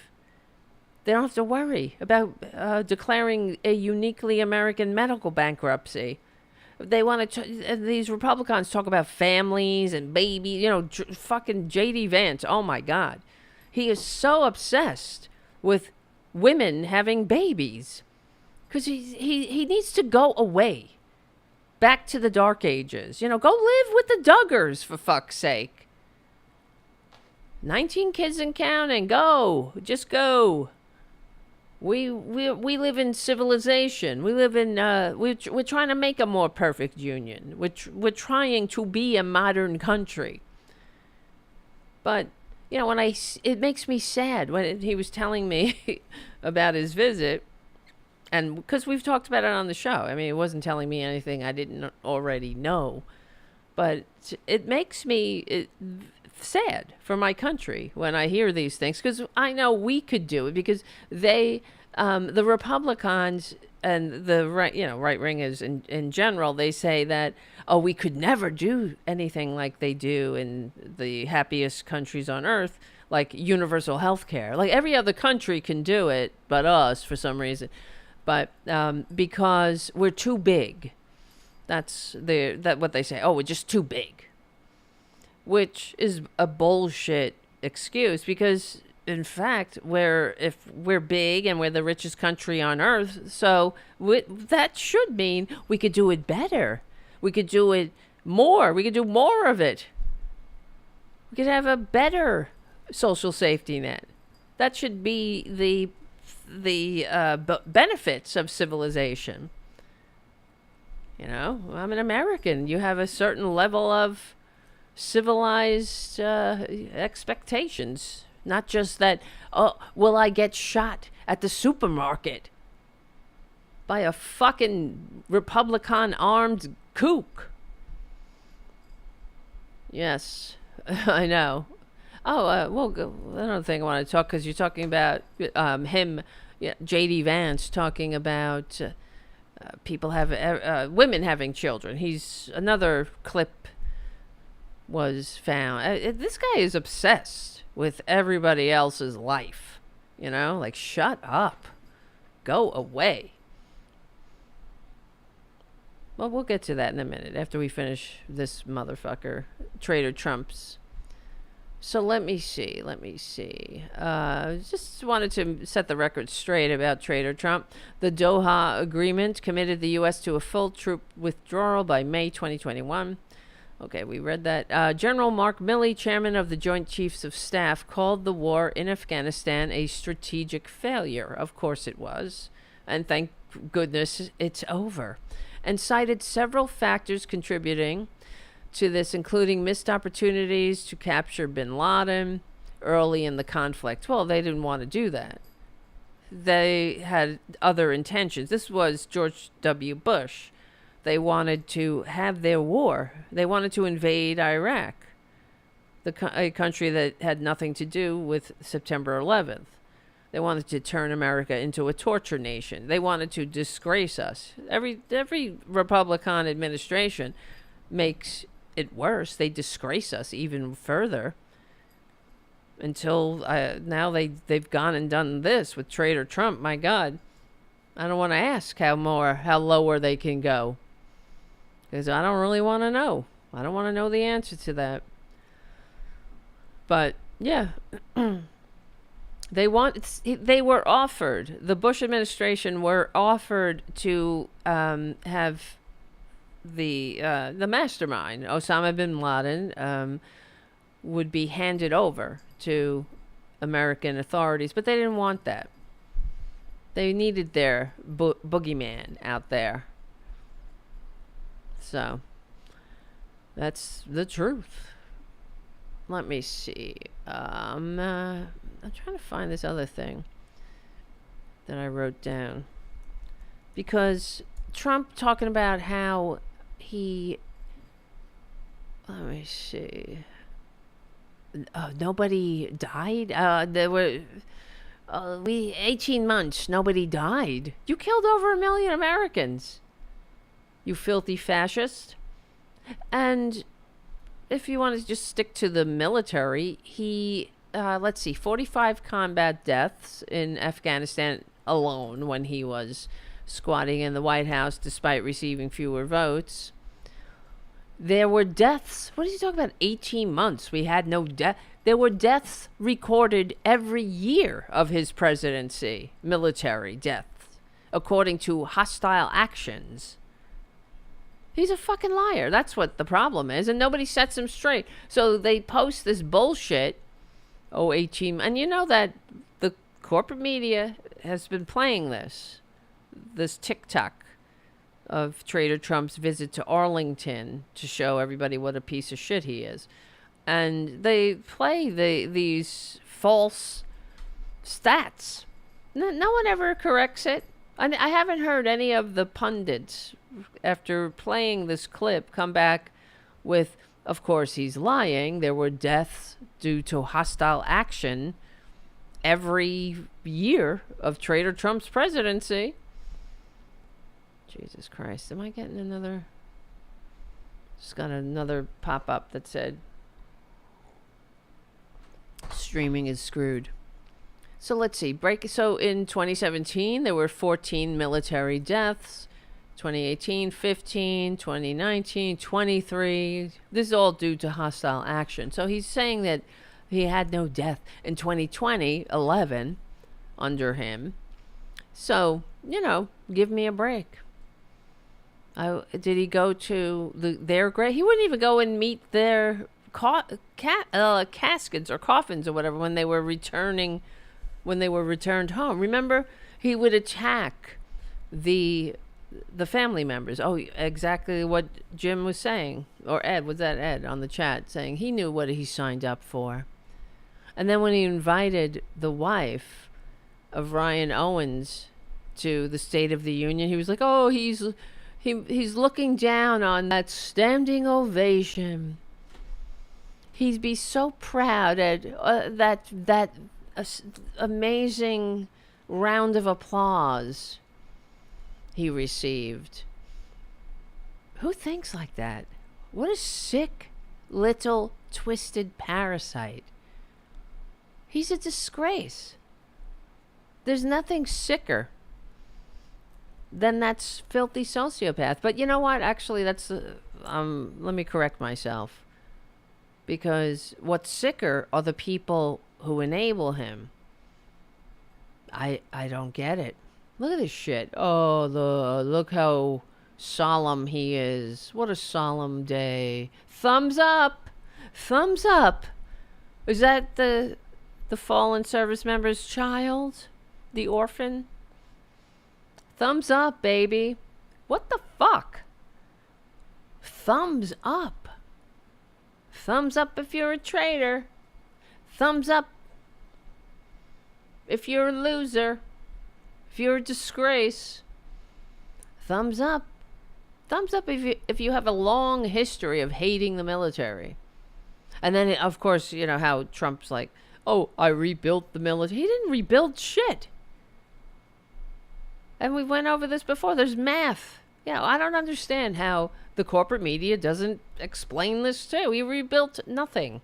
They don't have to worry about declaring a uniquely American medical bankruptcy. They want to. These Republicans talk about families and babies. Fucking JD Vance. Oh my God, he is so obsessed with women having babies, because he needs to go away, back to the dark ages. Go live with the Duggars, for fuck's sake. 19 kids and counting. Just go. We live in civilization. We live in we're trying to make a more perfect union. We're trying to be a modern country. But it makes me sad when he was telling me about his visit, and because we've talked about it on the show. I mean, it wasn't telling me anything I didn't already know, but it makes me sad for my country when I hear these things, because I know we could do it, because the Republicans and the right wingers in general, they say that, oh, we could never do anything like they do in the happiest countries on earth, like universal health care. Like every other country can do it, but us for some reason. But because we're too big. That's what they say. Oh, we're just too big. Which is a bullshit excuse, because in fact, if we're big and we're the richest country on earth, so that should mean we could do it better. We could do it more. We could do more of it. We could have a better social safety net. That should be the benefits of civilization. You know, I'm an American. You have a certain level of civilized expectations. Not just that, oh, will I get shot at the supermarket by a fucking Republican armed kook? Yes, I know. Oh, well, another thing I want to talk, because you're talking about him, JD Vance, talking about women having children. Another clip was found. This guy is obsessed with everybody else's life. You know, like, shut up. Go away. Well, we'll get to that in a minute after we finish this motherfucker, Trader Trump's. So let me see. Just wanted to set the record straight about Trader Trump. The Doha Agreement committed the U.S. to a full troop withdrawal by May 2021. Okay, we read that. General Mark Milley, chairman of the Joint Chiefs of Staff, called the war in Afghanistan a strategic failure. Of course it was. And thank goodness it's over. And cited several factors contributing to this, including missed opportunities to capture bin Laden early in the conflict. Well, they didn't want to do that. They had other intentions. This was George W. Bush. They wanted to have their war. They wanted to invade Iraq, a country that had nothing to do with September 11th. They wanted to turn America into a torture nation. They wanted to disgrace us. Every Republican administration makes it worse. They disgrace us even further, until now they've gone and done this with Trader Trump. My God, I don't want to ask how lower they can go, because I don't really want to know. I don't want to know the answer to that. But yeah, they were offered. The Bush administration were offered to have the mastermind, Osama bin Laden, would be handed over to American authorities, but they didn't want that. They needed their boogeyman out there. So that's the truth. Let me see. I'm trying to find this other thing that I wrote down, because Trump talking about how let me see. Nobody died. There were 18 months. Nobody died. You killed over 1 million Americans, you filthy fascist. And if you want to just stick to the military, let's see, 45 combat deaths in Afghanistan alone when he was squatting in the White House despite receiving fewer votes. There were deaths. What are you talking about? 18 months. We had no death. There were deaths recorded every year of his presidency, military deaths, according to hostile actions. He's a fucking liar. That's what the problem is. And nobody sets him straight. So they post this bullshit. 18. And you know that the corporate media has been playing this TikTok of Trader Trump's visit to Arlington to show everybody what a piece of shit he is. And they play these false stats. No one ever corrects it. I haven't heard any of the pundits, after playing this clip, come back with, of course, he's lying. There were deaths due to hostile action every year of Trader Trump's presidency. Jesus Christ. Am I getting another? Just got another pop-up that said streaming is screwed. So let's see. So in 2017, there were 14 military deaths. 2018, 15. 2019, 23. This is all due to hostile action. So he's saying that he had no death. In 2020, 11 under him. So, give me a break. Did he go to their grave? He wouldn't even go and meet their caskets or coffins or whatever when they were returned home. Remember, he would attack the family members. Oh, exactly what Jim was saying, or Ed. Was that Ed on the chat saying he knew what he signed up for? And then when he invited the wife of Ryan Owens to the State of the Union, he was like, "Oh, he's looking down on that standing ovation. He'd be so proud at that amazing round of applause he received." Who thinks like that? What a sick little twisted parasite. He's a disgrace. There's nothing sicker than that filthy sociopath. But you know what? Actually, that's let me correct myself. Because what's sicker are the people who enable him. I don't get it. Look at this shit. Oh, look how solemn he is. What a solemn day. Thumbs up. Thumbs up. Is that the fallen service member's child? The orphan? Thumbs up, baby. What the fuck? Thumbs up. Thumbs up if you're a traitor. Thumbs up if you're a loser. If you're a disgrace. Thumbs up. Thumbs up if you have a long history of hating the military. And then, of course, how Trump's like, "Oh, I rebuilt the military." He didn't rebuild shit. And we went over this before. There's math. I don't understand how the corporate media doesn't explain this too. He rebuilt nothing.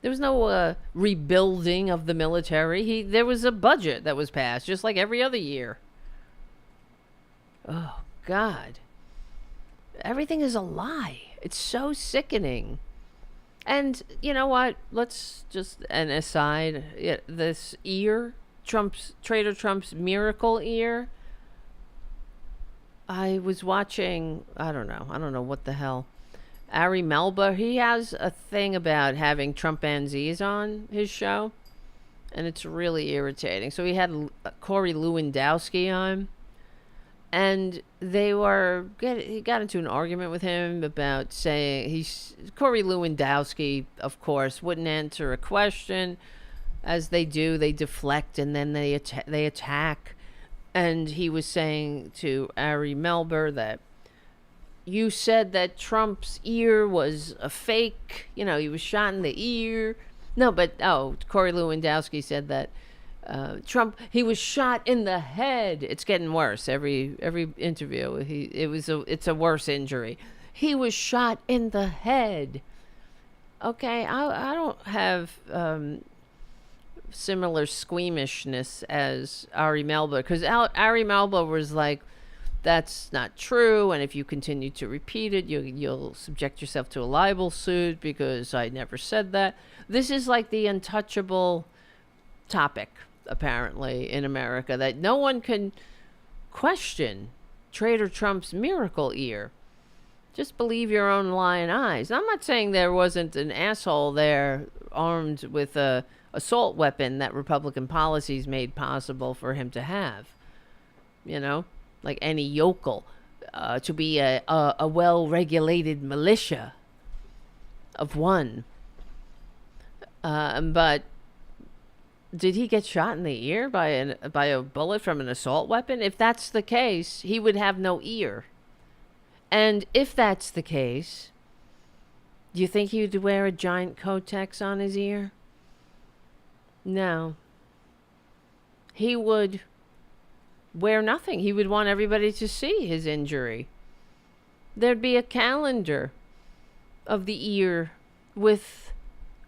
There was no rebuilding of the military. There was a budget that was passed, just like every other year. Oh, God. Everything is a lie. It's so sickening. And you know what? Let's just, an aside, this ear, Trader Trump's miracle ear. I was watching, I don't know what the hell. Ari Melba, he has a thing about having Trumpanzees on his show, and it's really irritating. So he had Corey Lewandowski on, and he got into an argument with him about saying Corey Lewandowski, of course, wouldn't answer a question. As they do, they deflect and then they attack. And he was saying to Ari Melber that you said that Trump's ear was a fake. He was shot in the ear. No, but Corey Lewandowski said that Trump, he was shot in the head. It's getting worse every interview. It's a worse injury. He was shot in the head. Okay, I don't have similar squeamishness as Ari Melba, because Ari Melba was like, that's not true, and if you continue to repeat it, you'll subject yourself to a libel suit because I never said that. This is like the untouchable topic, apparently, in America, that no one can question Trader Trump's miracle ear. Just believe your own lying eyes. I'm not saying there wasn't an asshole there armed with a assault weapon that Republican policies made possible for him to have. Like any yokel, to be a well-regulated militia of one. But did he get shot in the ear by a bullet from an assault weapon? If that's the case, he would have no ear. And if that's the case, do you think he would wear a giant Kotex on his ear? No. He would wear nothing. He would want everybody to see his injury. There'd be a calendar of the ear with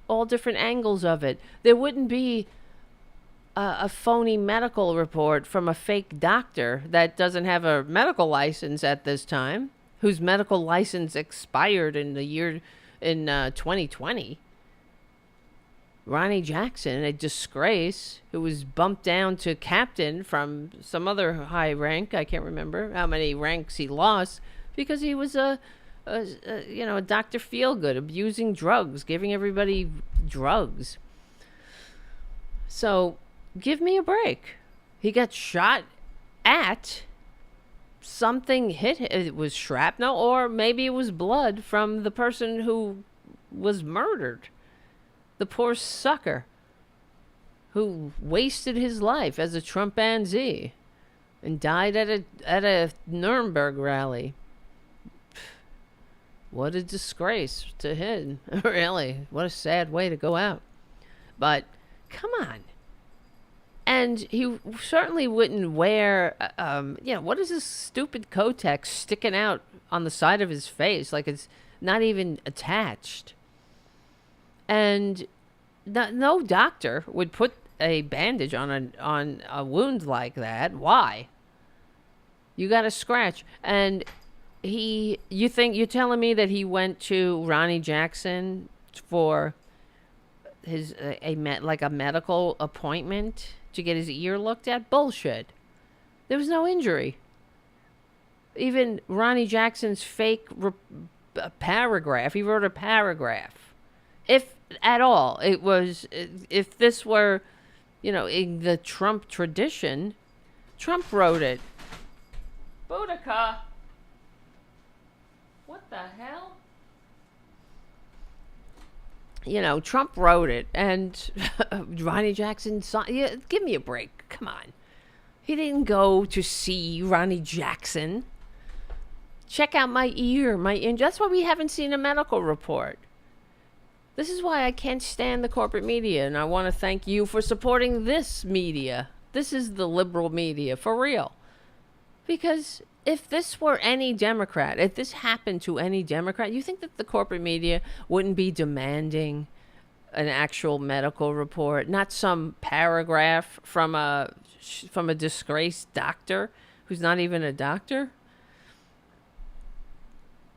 all different angles of it. There wouldn't be a phony medical report from a fake doctor that doesn't have a medical license at this time, whose medical license expired in 2020. Ronnie Jackson, a disgrace, who was bumped down to captain from some other high rank. I can't remember how many ranks he lost because he was a Dr. Feelgood, abusing drugs, giving everybody drugs. So give me a break. He got shot at. Something hit. It was shrapnel, or maybe it was blood from the person who was murdered. The poor sucker who wasted his life as a Trumpanzee and died at a Nuremberg rally. What a disgrace to him. Really, what a sad way to go out. But come on. And he certainly wouldn't wear, what is this stupid Kotex sticking out on the side of his face like it's not even attached? And no doctor would put a bandage on a wound like that. Why? You got a scratch. And you're telling me that he went to Ronnie Jackson for his a medical appointment to get his ear looked at? Bullshit. There was no injury. Even Ronnie Jackson's fake paragraph, he wrote a paragraph. If at all, it was, if this were, in the Trump tradition, Trump wrote it. Boudica. What the hell? Trump wrote it, and Ronnie Jackson saw. Yeah, give me a break. Come on. He didn't go to see Ronnie Jackson. Check out my ear, that's why we haven't seen a medical report. This is why I can't stand the corporate media, and I want to thank you for supporting this media. This is the liberal media, for real. Because if this were any Democrat, if this happened to any Democrat, you think that the corporate media wouldn't be demanding an actual medical report, not some paragraph from a disgraced doctor who's not even a doctor?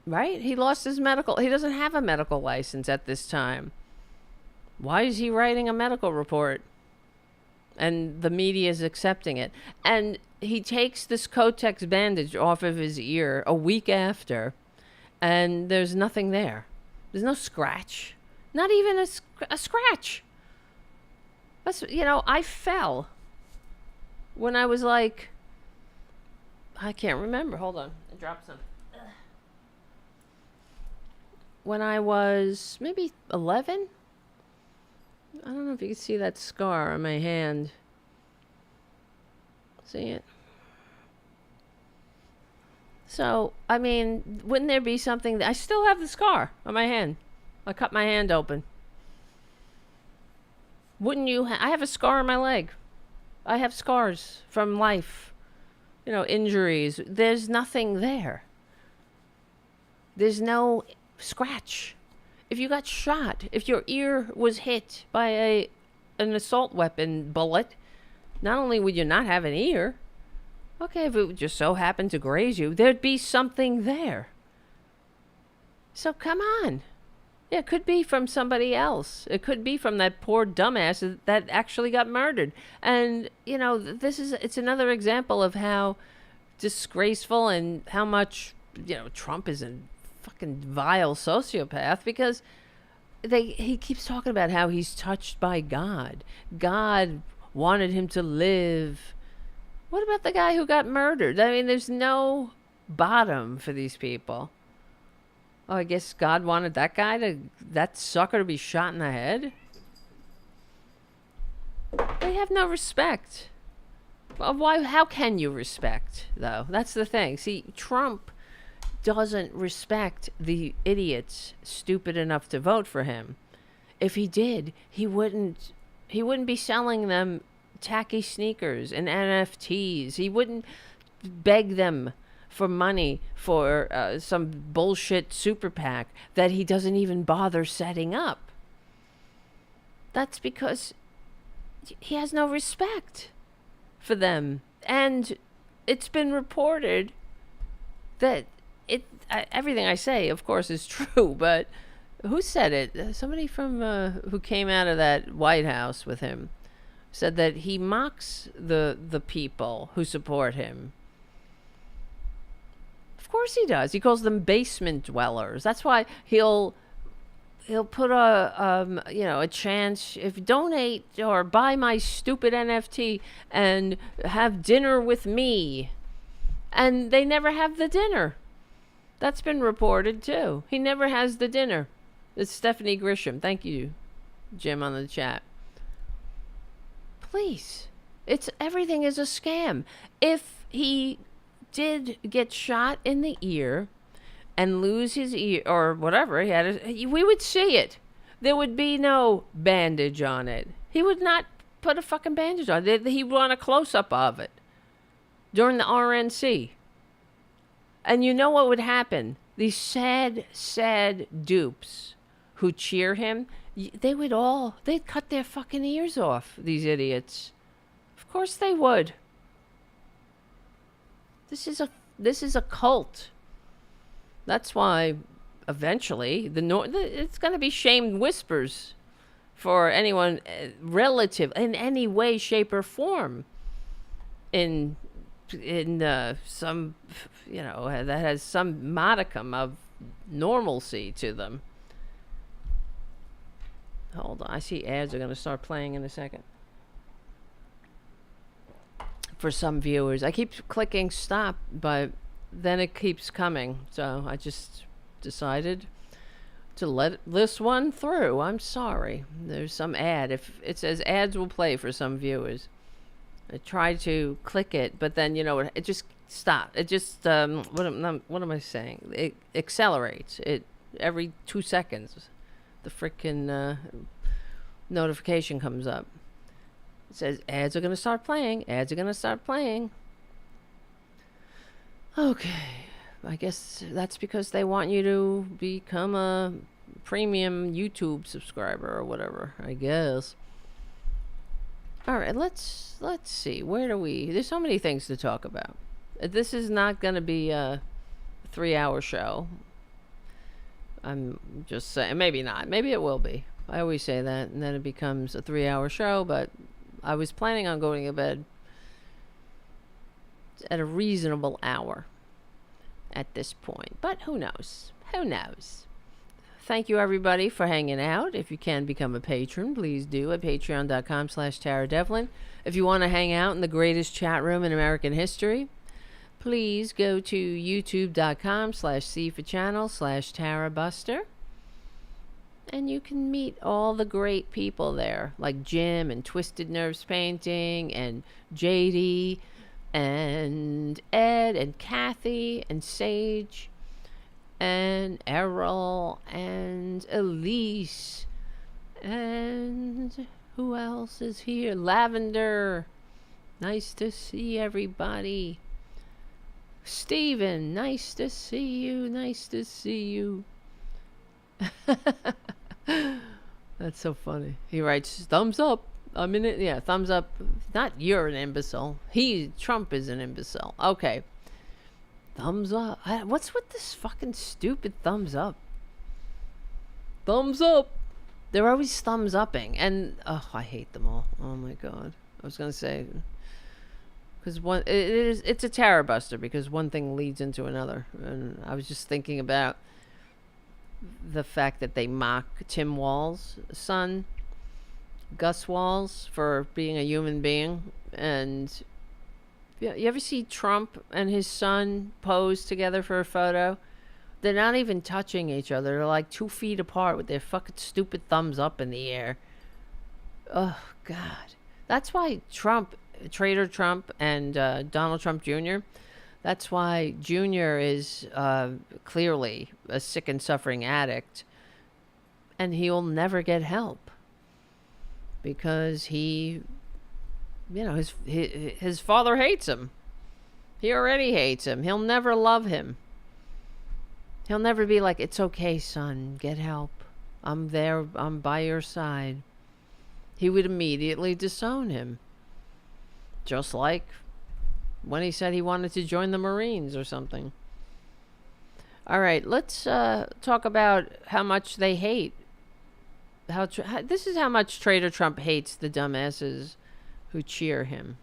Right? He lost his he doesn't have a medical license at this time. Why is he writing a medical report? And the media is accepting it. And he takes this Kotex bandage off of his ear a week after, and there's nothing there. There's no scratch. Not even a scratch. That's, I fell when I was like, I can't remember. Hold on. I dropped some. When I was maybe 11. I don't know if you can see that scar on my hand. See it? So, wouldn't there be something I still have the scar on my hand. I cut my hand open. Wouldn't you? I have a scar on my leg. I have scars from life. Injuries. There's nothing there. There's no scratch. If you got shot, if your ear was hit by an assault weapon bullet, not only would you not have an ear, okay, if it just so happened to graze you, there'd be something there. So come on. Yeah, it could be from somebody else. It could be from that poor dumbass that actually got murdered. And, it's another example of how disgraceful and how much, Trump is a fucking vile sociopath, because he keeps talking about how he's touched by God. God wanted him to live. What about the guy who got murdered? There's no bottom for these people. Oh, I guess God wanted that sucker to be shot in the head? They have no respect. Well, why? How can you respect, though? That's the thing. See, Trump doesn't respect the idiots stupid enough to vote for him. If he did, he wouldn't be selling them tacky sneakers and NFTs. He wouldn't beg them for money for some bullshit super PAC that he doesn't even bother setting up. That's because he has no respect for them. And it's been reported that everything I say, of course, is true, but who said it? Somebody from who came out of that White House with him said that he mocks the people who support him. Of course he does. He calls them basement dwellers. That's why he'll put a chance, if donate or buy my stupid NFT and have dinner with me, and they never have the dinner. That's been reported too. He never has the dinner. It's Stephanie Grisham. Thank you, Jim, on the chat. Please. Everything is a scam. If he did get shot in the ear and lose his ear or whatever, we would see it. There would be no bandage on it. He would not put a fucking bandage on it. He'd want a close-up of it during the RNC. And you know what would happen? These sad, sad dupes who cheer him, they'd cut their fucking ears off, these idiots. Of course they would. This is a cult. That's why eventually it's going to be shamed whispers for anyone relative in any way, shape, or form in some, that has some modicum of normalcy to them. Hold on, I see ads are going to start playing in a second. For some viewers, I keep clicking stop, but then it keeps coming. So I just decided to let this one through. I'm sorry. There's some ad. If it says ads will play for some viewers. I tried to click it, but then it just stopped. It just what am I saying? It accelerates. It every 2 seconds. The frickin' notification comes up. It says ads are gonna start playing. Ads are gonna start playing. Okay, I guess that's because they want you to become a premium YouTube subscriber or whatever, I guess. All right, let's see. Where do we? There's so many things to talk about. This is not going to be a 3-hour show. I'm just saying, maybe not. Maybe it will be. I always say that, and then it becomes a 3-hour show, but I was planning on going to bed at a reasonable hour at this point. But who knows? Who knows? Thank you, everybody, for hanging out. If you can become a patron, please do at patreon.com/TaraDevlin. If you want to hang out in the greatest chat room in American history, please go to youtube.com/C4channel/Tarabuster. And you can meet all the great people there, like Jim and Twisted Nerves Painting and JD and Ed and Kathy and Sage and Errol and Elise. And who else is here? Lavender. Nice to see everybody. Steven, nice to see you. Nice to see you. That's so funny. He writes, thumbs up. I'm in it. Yeah, thumbs up. Not you're an imbecile. Trump is an imbecile. Okay. Thumbs up. What's with this fucking stupid thumbs up? Thumbs up. They're always thumbs upping. And, I hate them all. Oh my God. I was going to say, because it's a Tarabuster because one thing leads into another. And I was just thinking about the fact that they mock Tim Walz's son, Gus Walz, for being a human being. And you ever see Trump and his son pose together for a photo? They're not even touching each other. They're like 2 feet apart with their fucking stupid thumbs up in the air. Oh, God. That's why Trader Trump and Donald Trump Jr., that's why Jr. is clearly a sick and suffering addict. And he will never get help. Because he you know, his father hates him. He already hates him. He'll never love him. He'll never be like, it's okay, son, get help. I'm there, I'm by your side. He would immediately disown him. Just like when he said he wanted to join the Marines or something. All right, let's talk about how much they hate. This is how much Trader Trump hates the dumbasses who cheer him.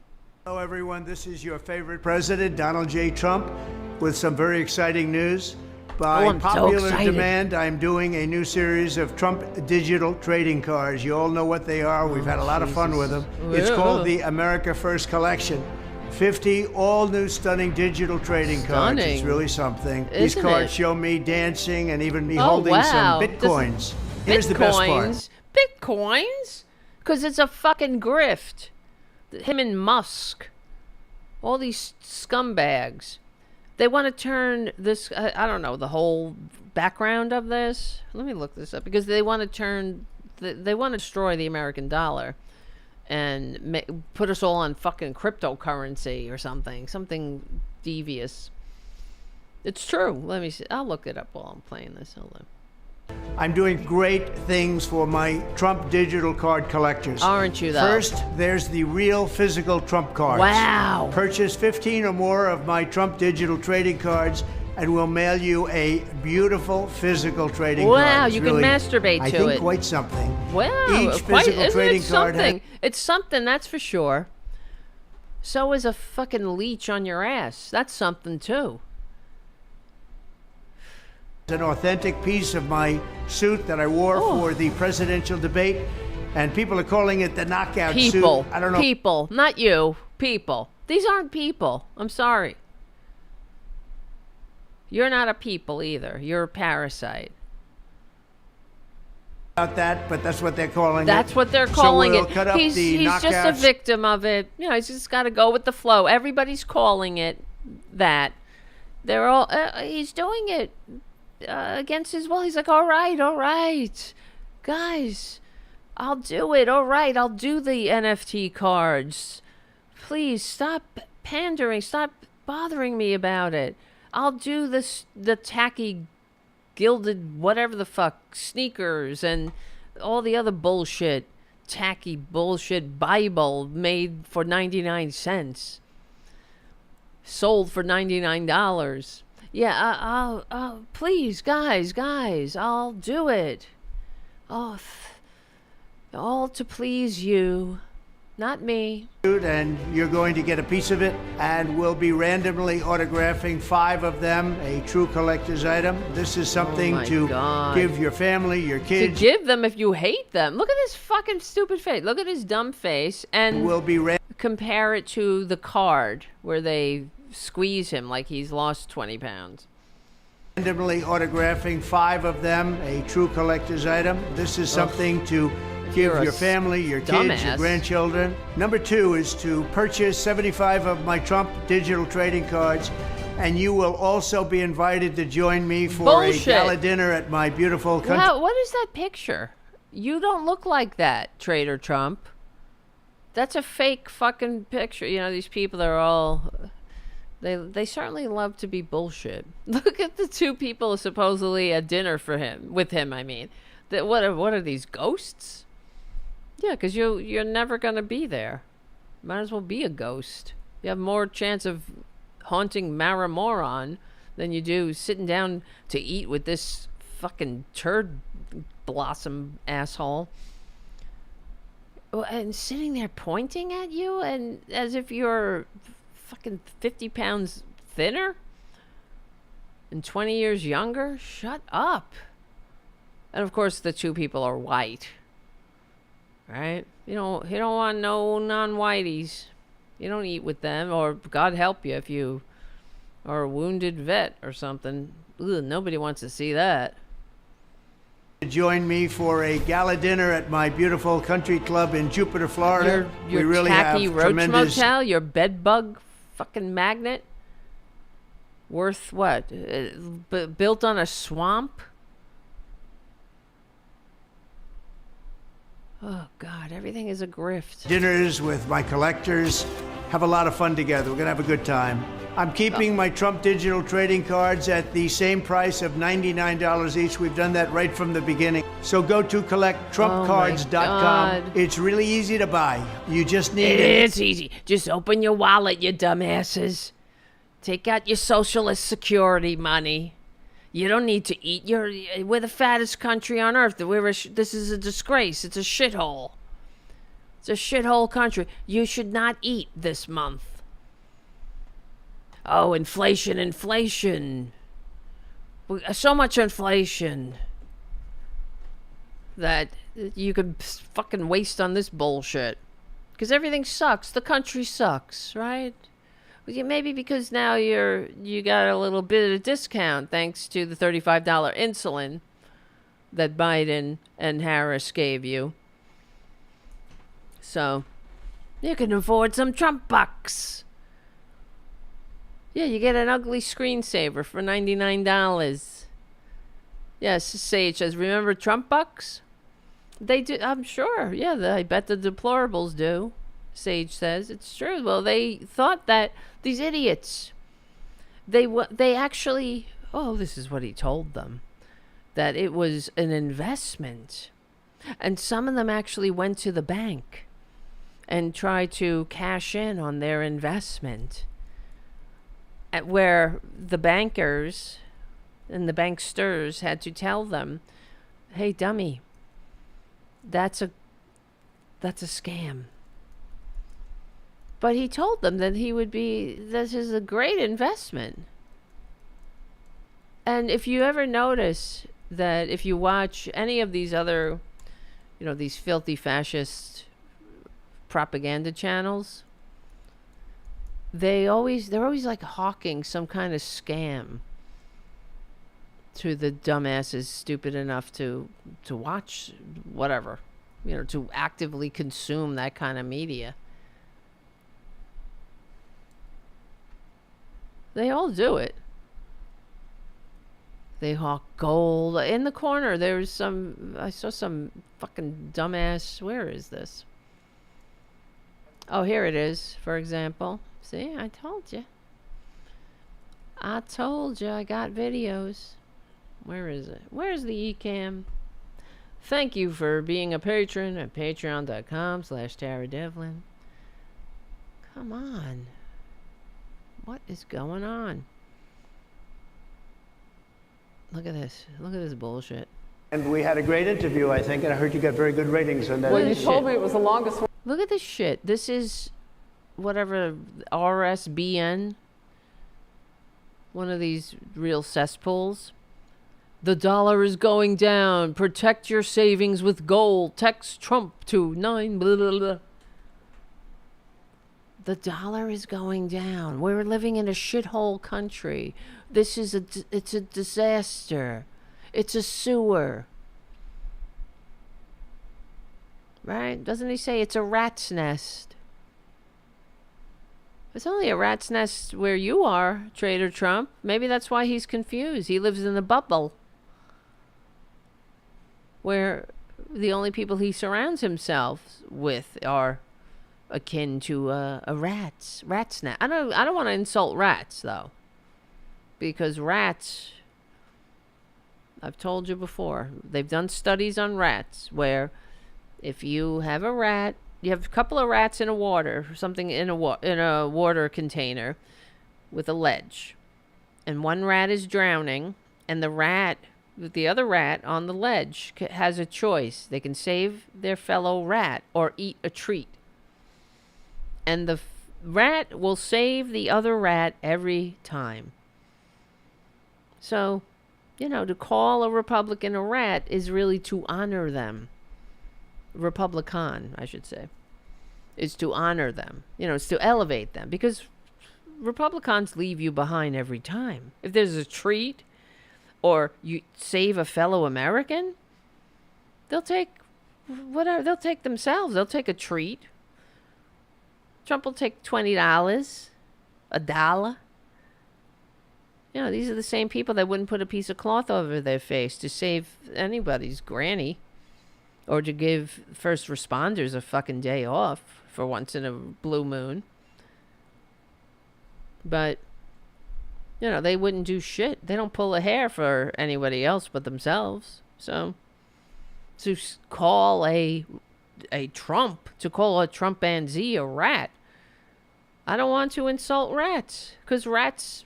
Hello, everyone. This is your favorite president, Donald J. Trump, with some very exciting news. By popular demand, I'm doing a new series of Trump digital trading cards. You all know what they are. We've had a lot of fun with them. It's called the America First Collection. 50 all-new stunning digital trading cards. It's really something. These cards show me dancing and even me holding some bitcoins. Here's the best part. Bitcoins? Because it's a fucking grift. Him and Musk. All these scumbags. They want to turn this, I don't know, the whole background of this. Let me look this up. Because they want to turn, they want to destroy the American dollar. And put us all on fucking cryptocurrency or something. Something devious. It's true. Let me see. I'll look it up while I'm playing this. Hold on. I'm doing great things for my Trump digital card collectors. Aren't you, though? First, there's the real physical Trump cards. Wow. Purchase 15 or more of my Trump digital trading cards, and we'll mail you a beautiful physical trading card. Wow, you can masturbate to it. I think quite something. Wow, Each physical trading card has... It's something, that's for sure. So is a fucking leech on your ass. That's something, too. An authentic piece of my suit that I wore for the presidential debate, and people are calling it the knockout suit. I don't know. People, not you. People. These aren't people. I'm sorry. You're not a people either. You're a parasite. About that, but that's what they're calling it. That's what they're calling we'll it. Cut up he's just a victim of it. You know, he's just got to go with the flow. Everybody's calling it that. They're all. He's doing it. Against his will. He's like, all right, guys, I'll do it. All right, I'll do the NFT cards. Please stop pandering. Stop bothering me about it. I'll do the tacky gilded whatever the fuck sneakers and all the other bullshit, tacky bullshit Bible made for 99 cents, sold for $99. Yeah, I'll please, guys, I'll do it. Oh, all to please you, not me. And you're going to get a piece of it, and we'll be randomly autographing 5 of them, a true collector's item. This is something to give your family, your kids. To give them if you hate them. Look at this fucking stupid face. Look at his dumb face, and we'll be compare it to the card where they squeeze him like he's lost 20 pounds. Randomly autographing 5 of them, a true collector's item. This is something to give your family, your kids, your grandchildren. Number 2 is to purchase 75 of my Trump digital trading cards, and you will also be invited to join me for a gala dinner at my beautiful country. Wow, what is that picture? You don't look like that, Trader Trump. That's a fake fucking picture. You know, these people are all... They certainly love to be bullshit. Look at the 2 people supposedly at dinner with him. I mean, what are these ghosts? Yeah, because you're never gonna be there. Might as well be a ghost. You have more chance of haunting Maramoron than you do sitting down to eat with this fucking turd blossom asshole. And sitting there pointing at you and as if you're fucking 50 pounds thinner and 20 years younger. Shut up. And of course the 2 people are white, right? You don't want no non-whiteys. You don't eat with them, or God help you if you are a wounded vet or something. Ugh, nobody wants to see that. Join me for a gala dinner at my beautiful country club in Jupiter, Florida. Your we really tacky have roach tremendous motel, your bed bug fucking magnet, worth what? Built on a swamp? Oh, God, everything is a grift. Dinners with my collectors. Have a lot of fun together. We're going to have a good time. I'm keeping my Trump digital trading cards at the same price of $99 each. We've done that right from the beginning. So go to collecttrumpcards.com. It's really easy to buy. You just need it. It's easy. Just open your wallet, you dumbasses. Take out your socialist security money. You don't need to eat. We're the fattest country on earth. This is a disgrace. It's a shithole. It's a shithole country. You should not eat this month. Oh, inflation. So much inflation that you could fucking waste on this bullshit. Because everything sucks. The country sucks, right? Maybe because now you got a little bit of discount thanks to the $35 insulin that Biden and Harris gave you. So you can afford some Trump bucks. Yeah, you get an ugly screensaver for $99. Yes, Sage says, remember Trump bucks? They do, I'm sure. Yeah, I bet the deplorables do. Sage says, it's true. Well, they thought that these idiots, they actually, this is what he told them, that it was an investment. And some of them actually went to the bank and tried to cash in on their investment. Where the bankers and the banksters had to tell them, hey, dummy, that's a scam. But he told them that this is a great investment. And if you ever notice that if you watch any of these other, these filthy fascist propaganda channels, they're always like hawking some kind of scam to the dumbasses stupid enough to watch whatever, to actively consume that kind of media. They all do it. They hawk gold. In the corner, I saw some fucking dumbass, where is this? Oh, here it is, for example. See, I told you. I got videos. Where is it? Where's the eCam? Thank you for being a patron at patreon.com/TaraDevlin. Come on. What is going on? Look at this. Look at this bullshit. And we had a great interview, I think, and I heard you got very good ratings on that. Well, you told me it was the longest one. Look at this shit. This is whatever, RSBN. One of these real cesspools. The dollar is going down. Protect your savings with gold. Text Trump to 9 blah, blah, blah. The dollar is going down. We're living in a shithole country. It's a disaster. It's a sewer. Right? Doesn't he say it's a rat's nest? It's only a rat's nest where you are, Trader Trump. Maybe that's why he's confused. He lives in a bubble where the only people he surrounds himself with are akin to a rat's nest. I don't want to insult rats though, because rats, I've told you before, they've done studies on rats where if you have a rat, you have a couple of rats in a water, something in a water container with a ledge, and one rat is drowning, and the other rat on the ledge has a choice. They can save their fellow rat or eat a treat. And the rat will save the other rat every time. So, to call a Republican a rat is really to honor them. Republican, I should say, is to honor them. It's to elevate them, because Republicans leave you behind every time. If there's a treat or you save a fellow American, they'll take whatever. They'll take themselves. They'll take a treat. Trump will take $20, $1. These are the same people that wouldn't put a piece of cloth over their face to save anybody's granny or to give first responders a fucking day off for once in a blue moon. But, you know, they wouldn't do shit. They don't pull a hair for anybody else but themselves. So, to call a Trumpanzee a rat, I don't want to insult rats, because rats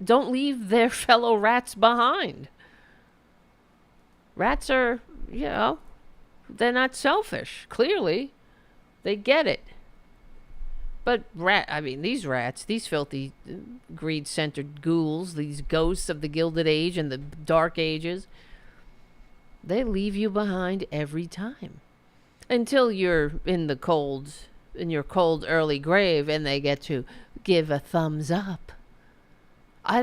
don't leave their fellow rats behind. Rats are, you know, they're not selfish. Clearly, they get it. But these rats, these filthy, greed-centered ghouls, these ghosts of the Gilded Age and the Dark Ages, they leave you behind every time. Until you're in your cold early grave and they get to give a thumbs up. I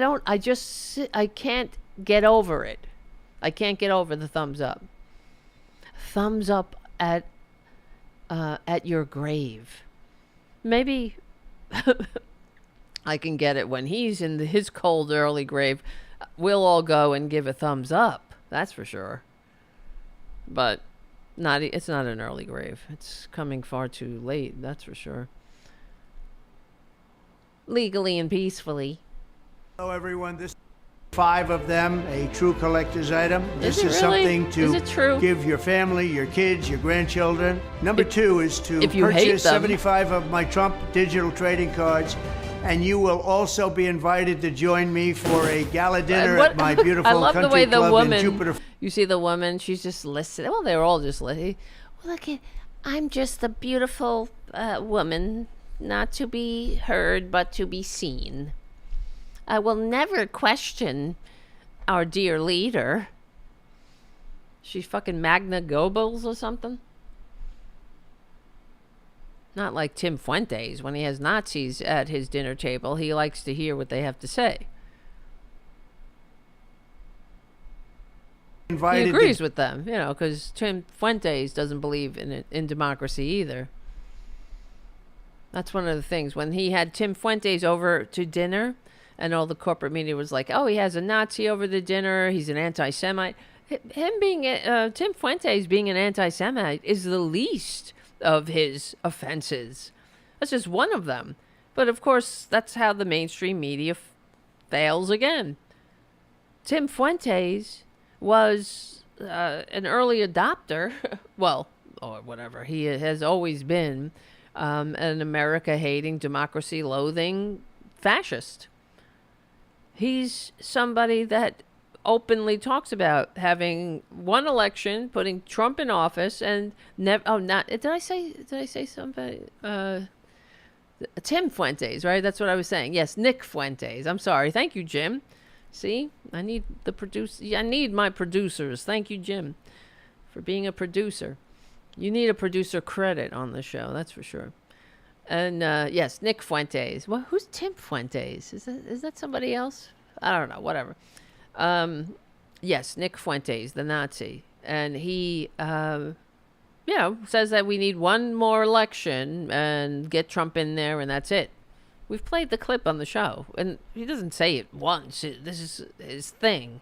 can't get over it. I can't get over the thumbs up. Thumbs up at your grave. Maybe I can get it when he's in his cold early grave. We'll all go and give a thumbs up. That's for sure. But it's not an early grave. It's coming far too late. That's for sure. Legally and peacefully. Hello, everyone. This is 5 of them, a true collector's item. This is really? Something to give your family, your kids, your grandchildren. Number 2 is to purchase 75 of my Trump digital trading cards. And you will also be invited to join me for a gala dinner at my beautiful I love country the way the club woman, in Jupiter. You see the woman, she's just listening. Well, they're all just listening. Well, look, I'm just the beautiful woman, not to be heard, but to be seen. I will never question our dear leader. She's fucking Magna Goebbels or something. Not like Tim Fuentes. When he has Nazis at his dinner table, he likes to hear what they have to say. He agrees with them, you know, because Tim Fuentes doesn't believe in democracy either. That's one of the things. When he had Tim Fuentes over to dinner, and all the corporate media was like, oh, he has a Nazi over the dinner, he's an anti-Semite. Tim Fuentes being an anti-Semite is the least of his offenses. That's just one of them. But of course, that's how the mainstream media fails again. Tim Fuentes was an early adopter, well, or whatever. He has always been an America-hating, democracy-loathing fascist. He's somebody that openly talks about having one election, putting Trump in office, and never. Oh, not did I say somebody? Tim Fuentes, right? That's what I was saying. Yes, Nick Fuentes. I'm sorry. Thank you, Jim. See, I need I need my producers. Thank you, Jim, for being a producer. You need a producer credit on the show. That's for sure. And yes, Nick Fuentes. Well, who's Tim Fuentes? Is that somebody else? I don't know. Whatever. Yes, Nick Fuentes, the Nazi, and he, says that we need one more election and get Trump in there, and that's it. We've played the clip on the show, and he doesn't say it once. This is his thing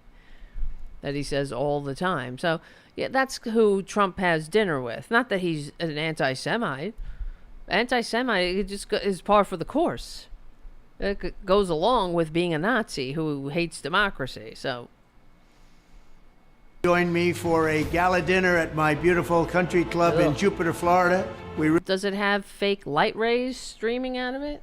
that he says all the time. So, yeah, that's who Trump has dinner with. Not that he's an anti-Semite. Anti-Semite, it just is par for the course. It goes along with being a Nazi who hates democracy. So, join me for a gala dinner at my beautiful country club in Jupiter, Florida. Does it have fake light rays streaming out of it?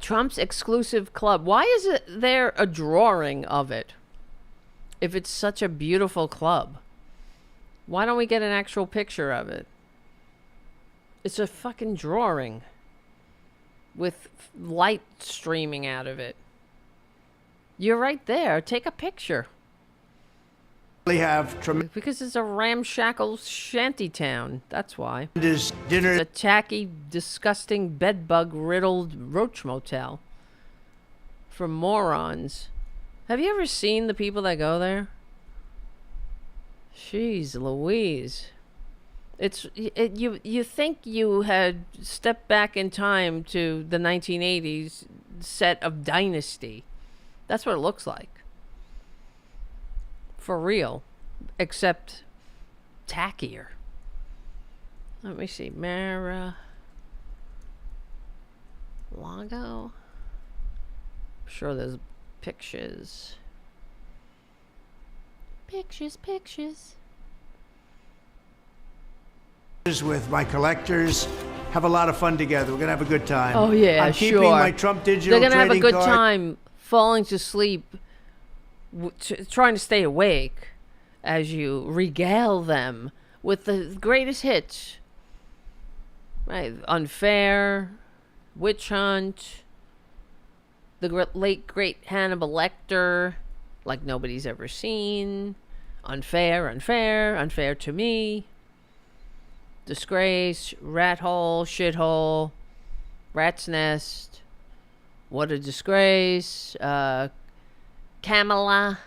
Trump's exclusive club. Why is there a drawing of it? If it's such a beautiful club, why don't we get an actual picture of it? It's a fucking drawing with light streaming out of it. You're right there. Take a picture. Because it's a ramshackle shantytown. That's why. This dinner. It's a tacky, disgusting, bedbug-riddled roach motel for morons. Have you ever seen the people that go there? Jeez Louise. You think you had stepped back in time to the 1980s set of Dynasty. That's what it looks like. For real. except tackier. Let me see. Mar-a-Lago. I'm sure there's pictures. Pictures. With my collectors. Have a lot of fun together. We're going to have a good time. Oh, yeah, I'm keeping sure. my Trump digital They're going to have a trading good card. time falling to sleep, trying to stay awake as you regale them with the greatest hits. Right? Unfair, Witch Hunt, the late, great Hannibal Lecter, like nobody's ever seen. Unfair to me. Disgrace, Rat Hole, Shithole, Rat's Nest, What a Disgrace, Kamala,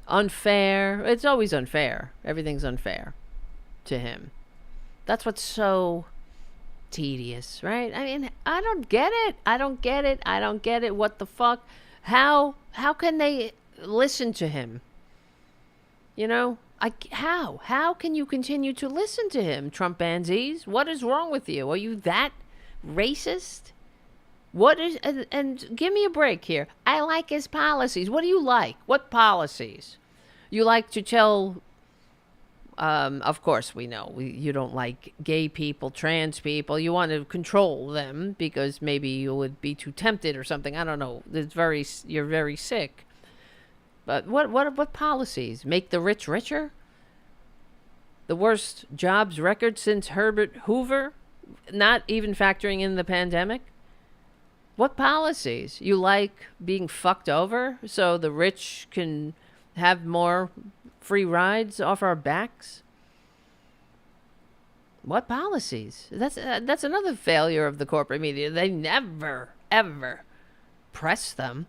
Unfair. It's always unfair. Everything's unfair to him. That's what's so tedious, right? I mean, I don't get it. What the fuck? How can they listen to him? You know? How can you continue to listen to him, Trumpansies? What is wrong with you? Are you that racist? What is and give me a break here. I like his policies. What do you like? What policies? You like to tell of course we know you don't like gay people, trans people. You want to control them because maybe you would be too tempted or something. I don't know. You're very sick. But what policies? Make the rich richer? The worst jobs record since Herbert Hoover? Not even factoring in the pandemic? What policies? You like being fucked over so the rich can have more free rides off our backs? What policies? That's another failure of the corporate media. They never, ever press them.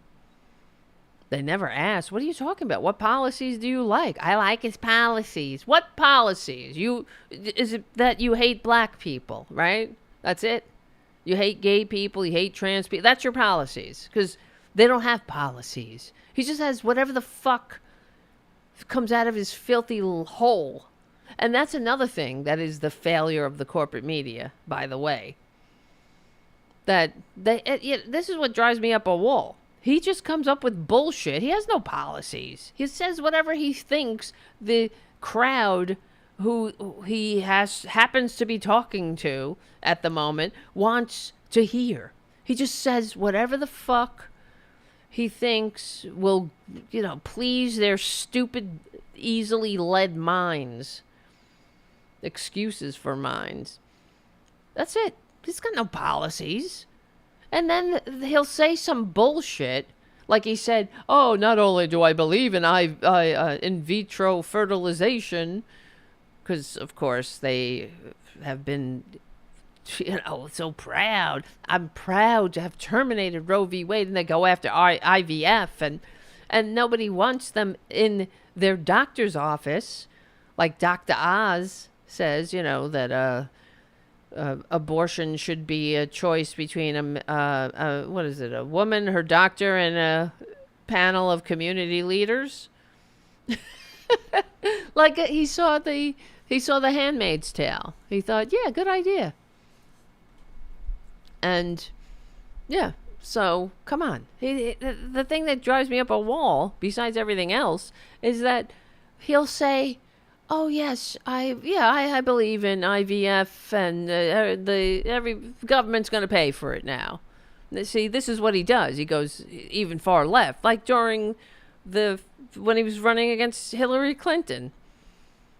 They never ask, what are you talking about? What policies do you like? I like his policies. What policies? Is it that you hate black people, right? That's it? You hate gay people, you hate trans people. That's your policies. Because they don't have policies. He just has whatever the fuck comes out of his filthy hole. And that's another thing that is the failure of the corporate media, by the way. This is what drives me up a wall. He just comes up with bullshit. He has no policies. He says whatever he thinks the crowd who he happens to be talking to at the moment wants to hear. He just says whatever the fuck he thinks will, please their stupid, easily led minds. Excuses for minds. That's it. He's got no policies. And then he'll say some bullshit, like he said, oh, not only do I believe in in vitro fertilization, because, of course, they have been, so proud. I'm proud to have terminated Roe v. Wade, and they go after IVF, and nobody wants them in their doctor's office, like Dr. Oz says, that abortion should be a choice between a woman, her doctor, and a panel of community leaders. Like he saw the Handmaid's Tale. He thought, yeah, good idea. And yeah, so come on. The thing that drives me up a wall, besides everything else, is that he'll say, oh yes, I believe in IVF, and every government's going to pay for it now. See, this is what he does. He goes even far left, like during when he was running against Hillary Clinton.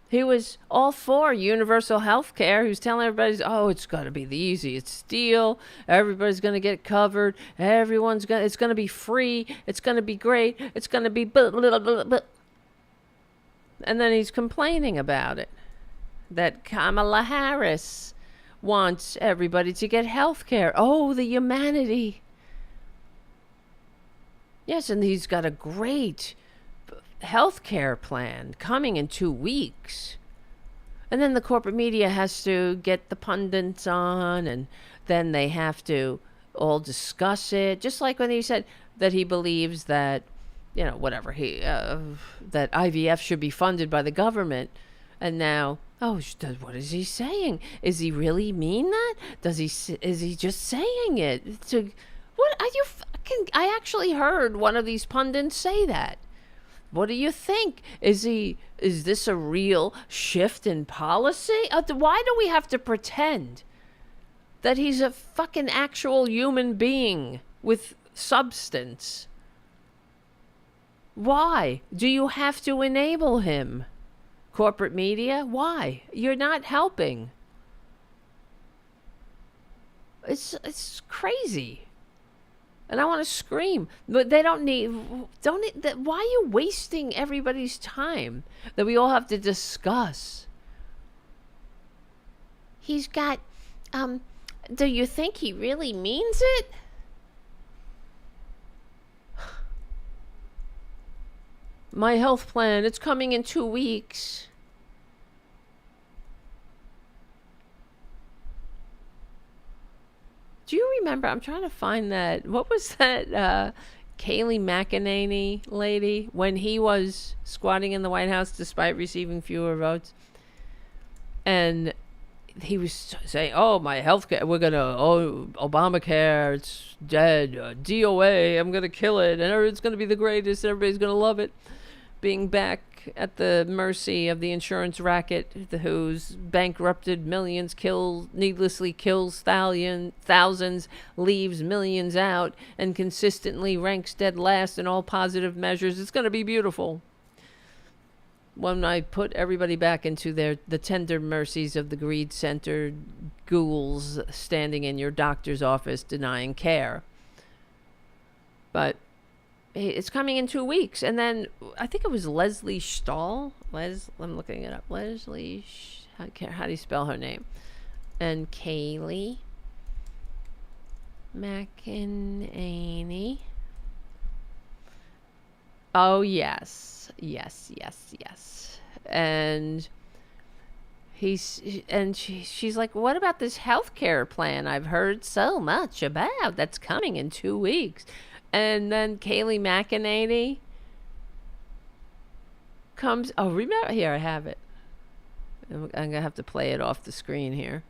He was all for universal health care. He was telling everybody, oh, it's going to be the easiest deal. Everybody's going to get covered. It's going to be free. It's going to be great. It's going to be blah, blah, blah, blah. And then he's complaining about it. That Kamala Harris wants everybody to get health care. Oh, the humanity. Yes, and he's got a great health care plan coming in 2 weeks. And then the corporate media has to get the pundits on, and then they have to all discuss it. Just like when he said that he believes that you know, whatever that IVF should be funded by the government. And now, what is he saying? Is he really mean that? Is he just saying it to, what are you fucking, I actually heard one of these pundits say that. What do you think? Is this a real shift in policy? Why do we have to pretend that he's a fucking actual human being with substance? Why do you have to enable him? Corporate media? Why? You're not helping. It's crazy. And I want to scream. But they don't need, why are you wasting everybody's time that we all have to discuss? He's got, do you think he really means it? My health plan, it's coming in 2 weeks. Do you remember? I'm trying to find that. What was that Kayleigh McEnany lady when he was squatting in the White House despite receiving fewer votes? And he was saying, oh, my health care, Obamacare, it's dead. DOA, I'm going to kill it. And it's going to be the greatest. Everybody's going to love it. Being back at the mercy of the insurance racket who's bankrupted millions, needlessly kills thousands, leaves millions out, and consistently ranks dead last in all positive measures. It's going to be beautiful when I put everybody back into the tender mercies of the greed-centered ghouls standing in your doctor's office denying care. But it's coming in 2 weeks. And then I think it was Leslie Stahl. I'm looking it up. Leslie, how do you spell her name? And Kayleigh McEnany. Oh, yes. And she's like, what about this healthcare plan I've heard so much about that's coming in 2 weeks? And then Kayleigh McEnany comes. Oh, remember? Here, I have it. I'm going to have to play it off the screen here.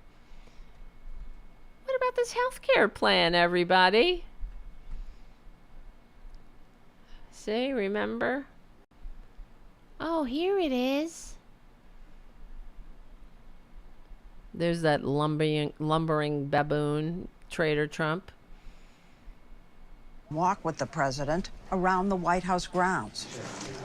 What about this healthcare plan, everybody? See, remember? Oh, here it is. There's that lumbering baboon, Trader Trump. Walk with the president around the White House grounds.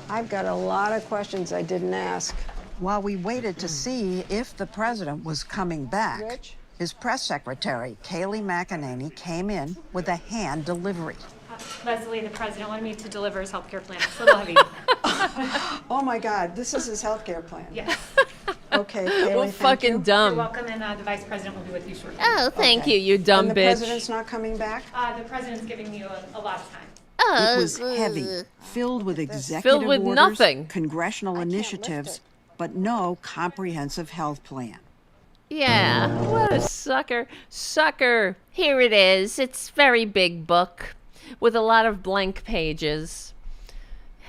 I've got a lot of questions I didn't ask. While we waited to see if the president was coming back, Rich? his press secretary, Kayleigh McEnany, came in with a hand delivery. Leslie, the president wanted me to deliver his healthcare plan. It's a little heavy. Oh my God, this is his healthcare plan. Yes. Okay, Kayleigh, Well, thank fucking you. dumb. You're welcome, and the vice president will be with you shortly. Oh, thank Okay. you, you dumb And the bitch. president's not coming back? The president's giving you a lot of time. It was heavy, filled with executive with orders, nothing. congressional can't lift initiatives, it. but no comprehensive health plan. Yeah, what a sucker. Sucker. Here it is. It's very big book with a lot of blank pages.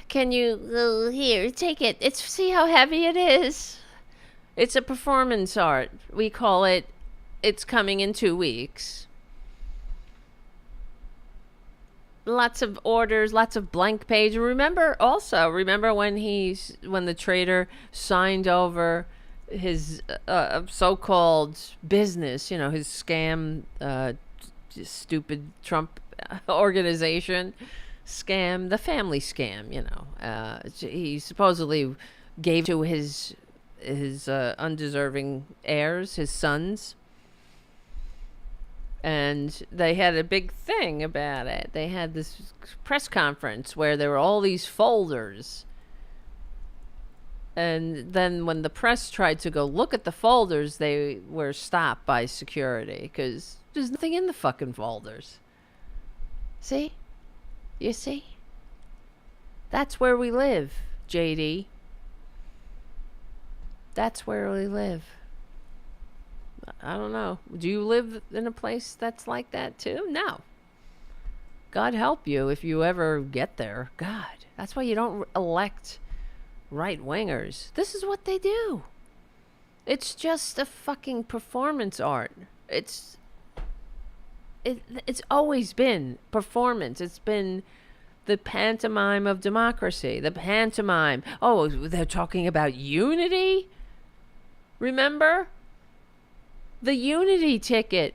Can you, here, take it. See how heavy it is? It's a performance art. We call it, it's coming in 2 weeks. Lots of orders, lots of blank pages. Remember when the trader signed over his so-called business, his scam, stupid Trump organization scam, the family scam, he supposedly gave to his undeserving heirs, his sons. And they had a big thing about it. They had this press conference where there were all these folders. And then when the press tried to go look at the folders, they were stopped by security because there's nothing in the fucking folders. See? You see? That's where we live, JD. That's where we live. I don't know. Do you live in a place that's like that too? No. God help you if you ever get there. God, that's why you don't elect right-wingers. This is what they do. It's just a fucking performance art. It's always been performance. It's been the pantomime of democracy. The pantomime. Oh, they're talking about unity? Remember? The unity ticket.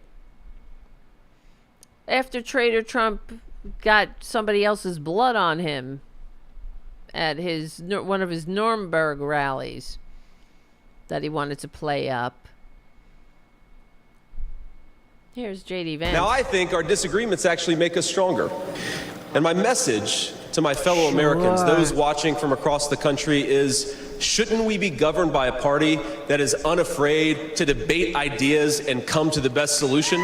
After Trader Trump got somebody else's blood on him at one of his Nuremberg rallies that he wanted to play up. Here's JD Vance. Now, I think our disagreements actually make us stronger. And my message to my fellow Americans, those watching from across the country, is shouldn't we be governed by a party that is unafraid to debate ideas and come to the best solution?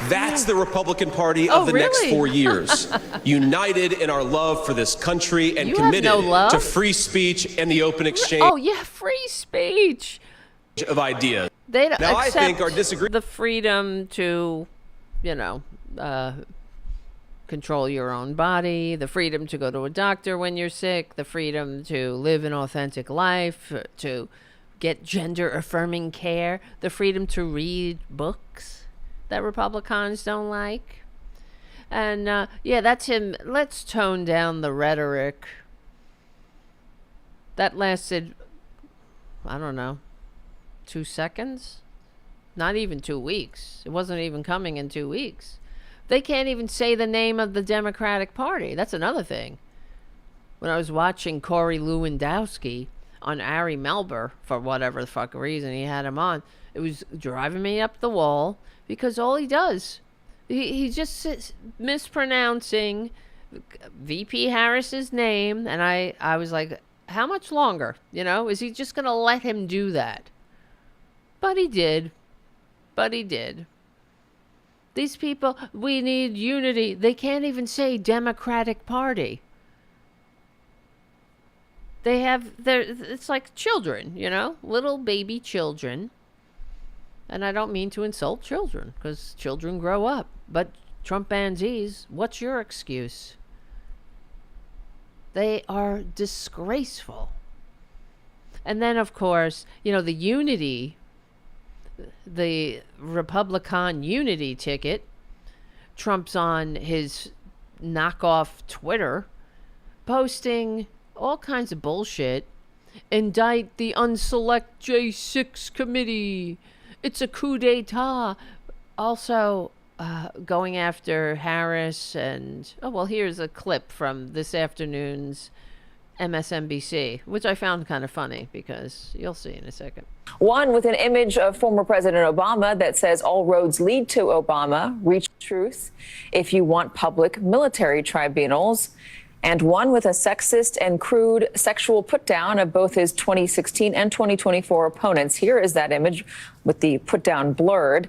That's the Republican Party of the next 4 years. United in our love for this country and committed to free speech and the open exchange free speech of ideas. They don't now, accept I think our disagreement. The freedom to, control your own body, the freedom to go to a doctor when you're sick, the freedom to live an authentic life, to get gender-affirming care, the freedom to read books that Republicans don't like. And, that's him. Let's tone down the rhetoric. That lasted, I don't know, 2 seconds? Not even 2 weeks. It wasn't even coming in 2 weeks. They can't even say the name of the Democratic Party. That's another thing. When I was watching Corey Lewandowski on Ari Melber, for whatever the fuck reason he had him on, it was driving me up the wall because all he does, he just sits mispronouncing VP Harris's name, and I was like, how much longer? Is he just going to let him do that? But he did. These people, we need unity. They can't even say Democratic Party. It's like children, little baby children. And I don't mean to insult children, because children grow up. But Trumpanzees, what's your excuse? They are disgraceful. And then, of course, the unity, the Republican unity ticket, Trump's on his knockoff Twitter, posting all kinds of bullshit. Indict the unselect J6 committee. It's a coup d'etat. Also, going after Harris and... here's a clip from this afternoon's MSNBC, which I found kind of funny because you'll see in a second. One with an image of former President Obama that says all roads lead to Obama. Reach truth if you want public military tribunals. And one with a sexist and crude sexual put-down of both his 2016 and 2024 opponents. Here is that image with the put-down blurred.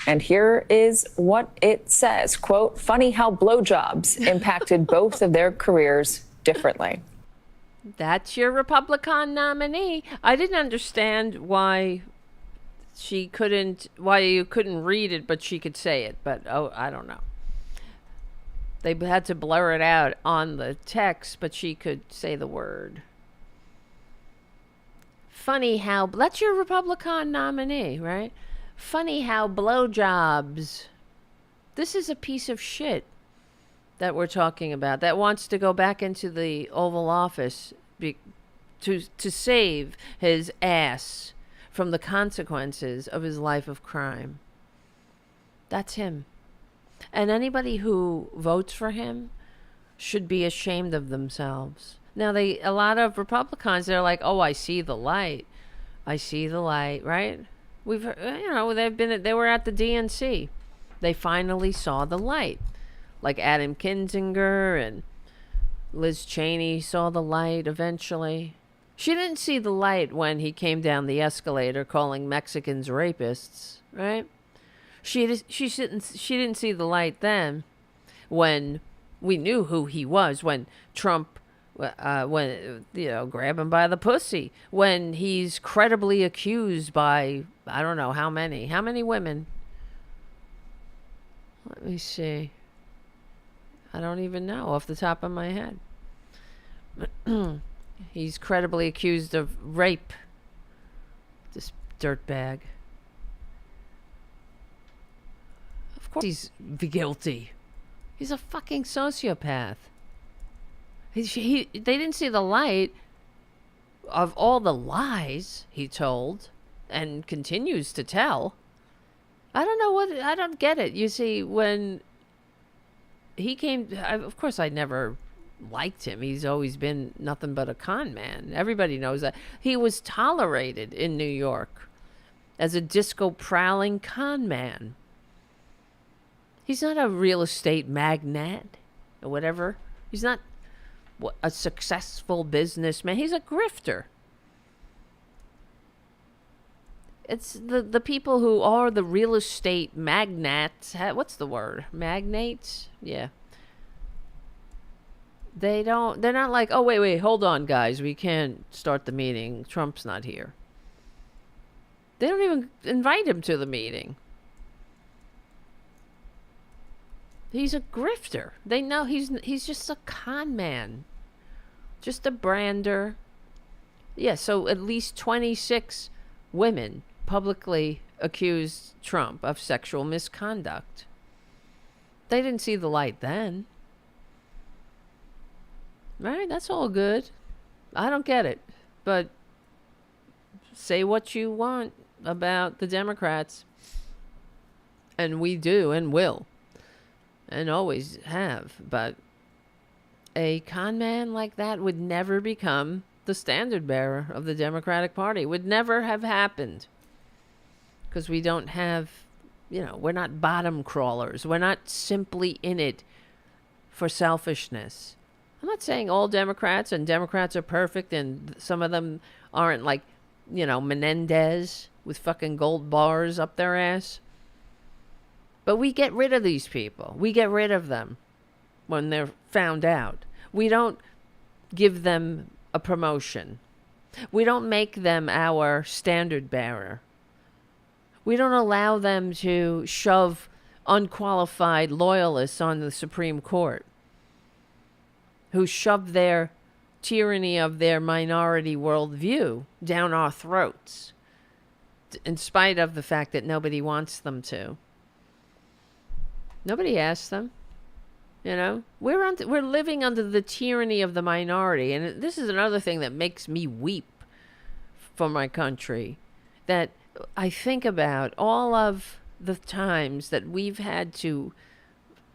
And here is what it says, quote, funny how blowjobs impacted both of their careers differently. That's your Republican nominee. I didn't understand why you couldn't read it, but she could say it. But, I don't know. They had to blur it out on the text, but she could say the word. Funny how... That's your Republican nominee, right? Funny how blowjobs... This is a piece of shit that we're talking about that wants to go back into the Oval Office to save his ass from the consequences of his life of crime. That's him. And anybody who votes for him should be ashamed of themselves. Now, a lot of Republicans, they're like, oh, I see the light. I see the light, right? They were at the DNC. They finally saw the light. Like Adam Kinzinger and Liz Cheney saw the light eventually. She didn't see the light when he came down the escalator calling Mexicans rapists, right? She didn't see the light then when we knew who he was, when Trump grab him by the pussy, when he's credibly accused by I don't know how many women. Let me see. I don't even know off the top of my head. He's credibly accused of rape. This dirtbag. Of course he's guilty. He's a fucking sociopath. They didn't see the light of all the lies he told and continues to tell. I don't get it. You see, when he came, of course I never liked him. He's always been nothing but a con man. Everybody knows that. He was tolerated in New York as a disco prowling con man. He's not a real estate magnate or whatever. He's not a successful businessman. He's a grifter. It's the people who are the real estate magnates. What's the word? Magnates? Yeah. They're not like, oh, wait, hold on, guys. We can't start the meeting. Trump's not here. They don't even invite him to the meeting. He's a grifter. They know he's just a con man. Just a brander. Yeah, so at least 26 women publicly accused Trump of sexual misconduct. They didn't see the light then. Right? That's all good. I don't get it. But say what you want about the Democrats. And we do and will. And always have. But a con man like that would never become the standard bearer of the Democratic Party. Would never have happened. Because we don't have, we're not bottom crawlers. We're not simply in it for selfishness. I'm not saying all Democrats are perfect and some of them aren't like, Menendez with fucking gold bars up their ass. But we get rid of these people. We get rid of them when they're found out. We don't give them a promotion. We don't make them our standard bearer. We don't allow them to shove unqualified loyalists on the Supreme Court who shove their tyranny of their minority worldview down our throats in spite of the fact that nobody wants them to. Nobody asked them. We're living under the tyranny of the minority, and this is another thing that makes me weep for my country. That I think about all of the times that we've had to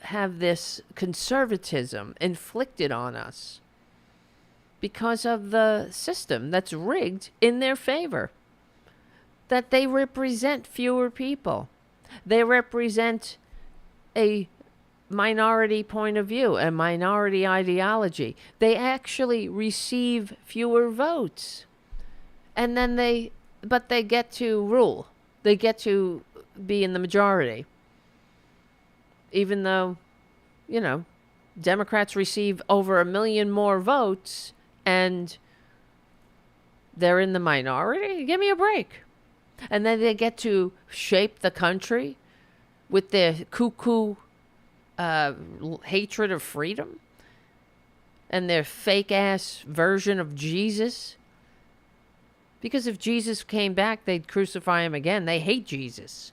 have this conservatism inflicted on us because of the system that's rigged in their favor. That they represent fewer people. They represent a minority point of view, a minority ideology. They actually receive fewer votes. And then they get to rule. They get to be in the majority. Even though, Democrats receive over 1 million more votes and they're in the minority. Give me a break. And then they get to shape the country with their cuckoo hatred of freedom and their fake-ass version of Jesus. Because if Jesus came back, they'd crucify him again. They hate Jesus.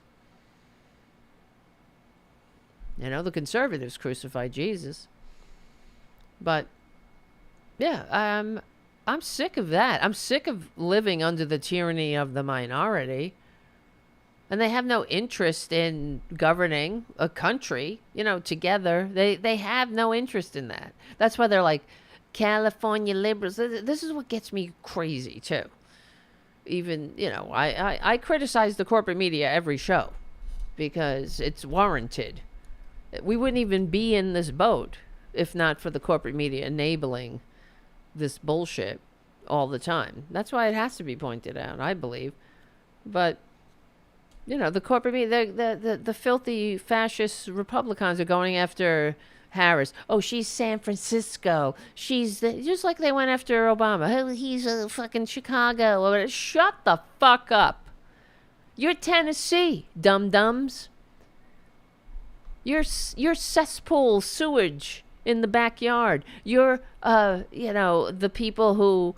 The conservatives crucified Jesus. But, yeah, I'm sick of that. I'm sick of living under the tyranny of the minority. And they have no interest in governing a country, together. They have no interest in that. That's why they're like, California liberals. This is what gets me crazy, too. Even, I criticize the corporate media every show because it's warranted. We wouldn't even be in this boat if not for the corporate media enabling this bullshit all the time. That's why it has to be pointed out, I believe. But, the corporate media, the filthy fascist Republicans are going after Harris. Oh, she's San Francisco. She's just like they went after Obama. Oh, he's a fucking Chicago. Or shut the fuck up. You're Tennessee, dum-dums. Your cesspool sewage in the backyard. You're, the people who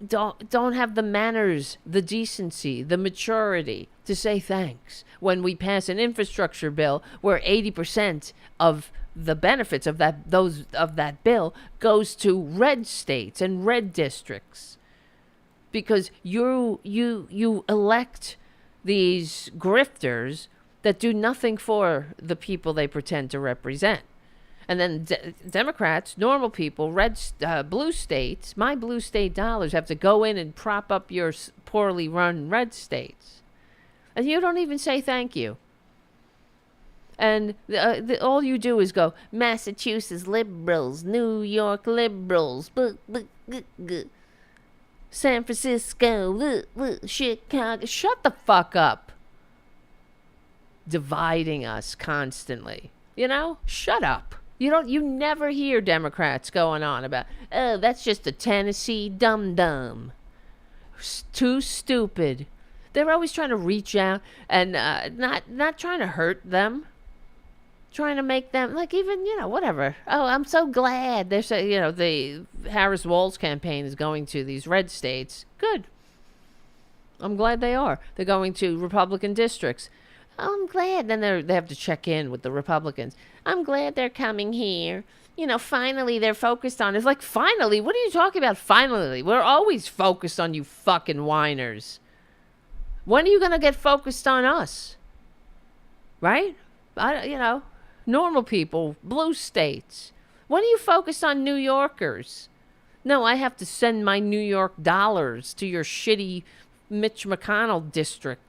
don't have the manners, the decency, the maturity to say thanks when we pass an infrastructure bill where 80% of the benefits of that bill goes to red states and red districts, because you elect these grifters that do nothing for the people they pretend to represent. And then Democrats, normal people, blue states, my blue state dollars have to go in and prop up your poorly run red states. And you don't even say thank you. And all you do is go, Massachusetts liberals, New York liberals, San Francisco, Chicago. Shut the fuck up. Dividing us constantly. Shut up. You never hear Democrats going on about, oh, that's just a Tennessee dum-dum. Too stupid. They're always trying to reach out and not trying to hurt them. Trying to make them, like, even, whatever. Oh, I'm so glad. They're saying, the Harris Walz campaign is going to these red states. Good. I'm glad they are. They're going to Republican districts. Oh, I'm glad. Then they have to check in with the Republicans. I'm glad they're coming here. Finally they're focused on. It's like, finally? What are you talking about, finally? We're always focused on you fucking whiners. When are you going to get focused on us? Right? Normal people, blue states. When are you focused on New Yorkers? No, I have to send my New York dollars to your shitty Mitch McConnell district.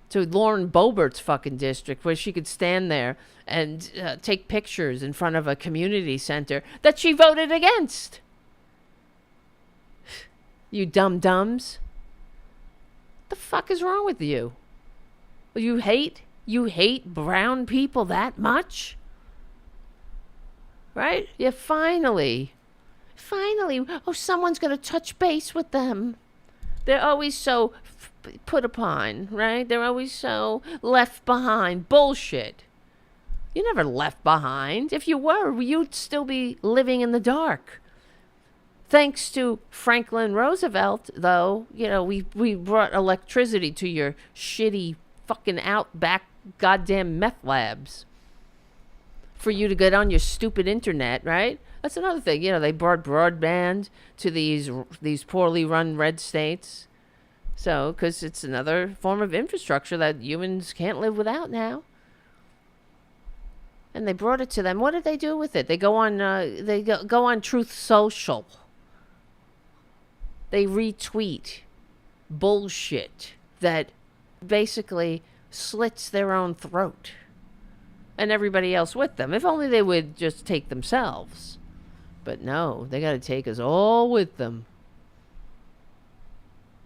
To Lauren Boebert's fucking district, where she could stand there and take pictures in front of a community center that she voted against. You dum-dums. The fuck is wrong with you? You hate brown people that much? Right? Yeah, finally, oh, someone's going to touch base with them. They're always so put upon, right? They're always so left behind. Bullshit. You never left behind. If you were, you'd still be living in the dark. Thanks to Franklin Roosevelt, though, we brought electricity to your shitty fucking outback goddamn meth labs for you to get on your stupid internet, right? That's another thing. They brought broadband to these poorly run red states. So, because it's another form of infrastructure that humans can't live without now. And they brought it to them. What did they do with it? They go on. They go on Truth Social. They retweet bullshit that basically slits their own throat, and everybody else with them. If only they would just take themselves. But no, they got to take us all with them.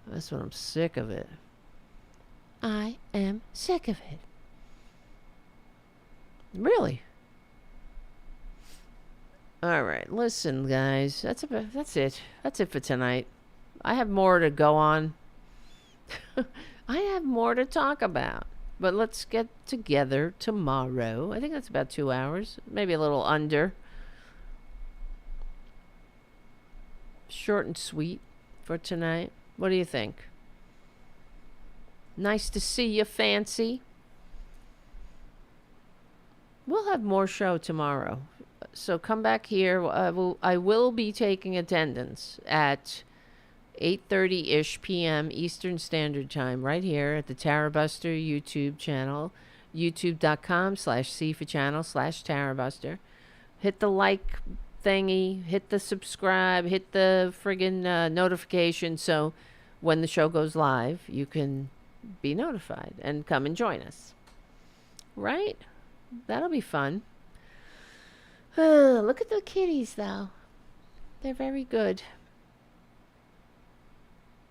That's what I'm sick of it. I am sick of it. Really. All right, listen, guys. That's it. That's it for tonight. I have more to go on. I have more to talk about. But let's get together tomorrow. I think that's about 2 hours. Maybe a little under. Short and sweet for tonight. What do you think? Nice to see you, Fancy. We'll have more show tomorrow. So come back here. I will be taking attendance at 8:30-ish p.m. Eastern Standard Time right here at the Tarabuster YouTube channel, youtube.com/c4channel/Tarabuster. Hit the like thingy, hit the subscribe, hit the friggin' notification so when the show goes live, you can be notified and come and join us. Right? That'll be fun. Look at the kitties, though. They're very good.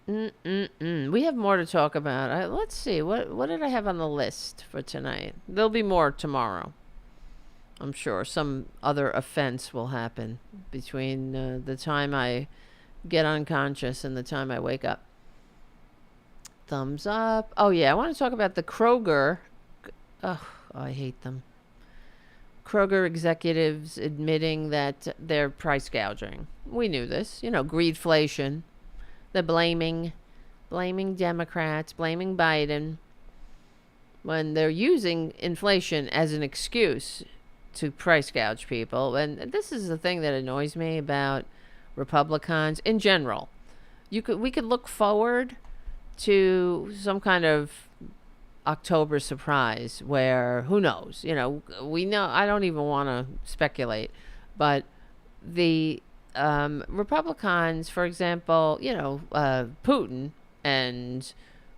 We have more to talk about. Let's see. What did I have on the list for tonight? There'll be more tomorrow. I'm sure some other offense will happen between the time I get unconscious and the time I wake up. Thumbs up. Oh, yeah. I want to talk about the Kroger. Oh, I hate them. Kroger executives admitting that they're price gouging. We knew this. Greedflation. They're blaming Democrats, blaming Biden, when they're using inflation as an excuse to price gouge people. And this is the thing that annoys me about Republicans in general. We could look forward to some kind of October surprise where, who knows, we know, I don't even want to speculate, but the Republicans, for example, Putin and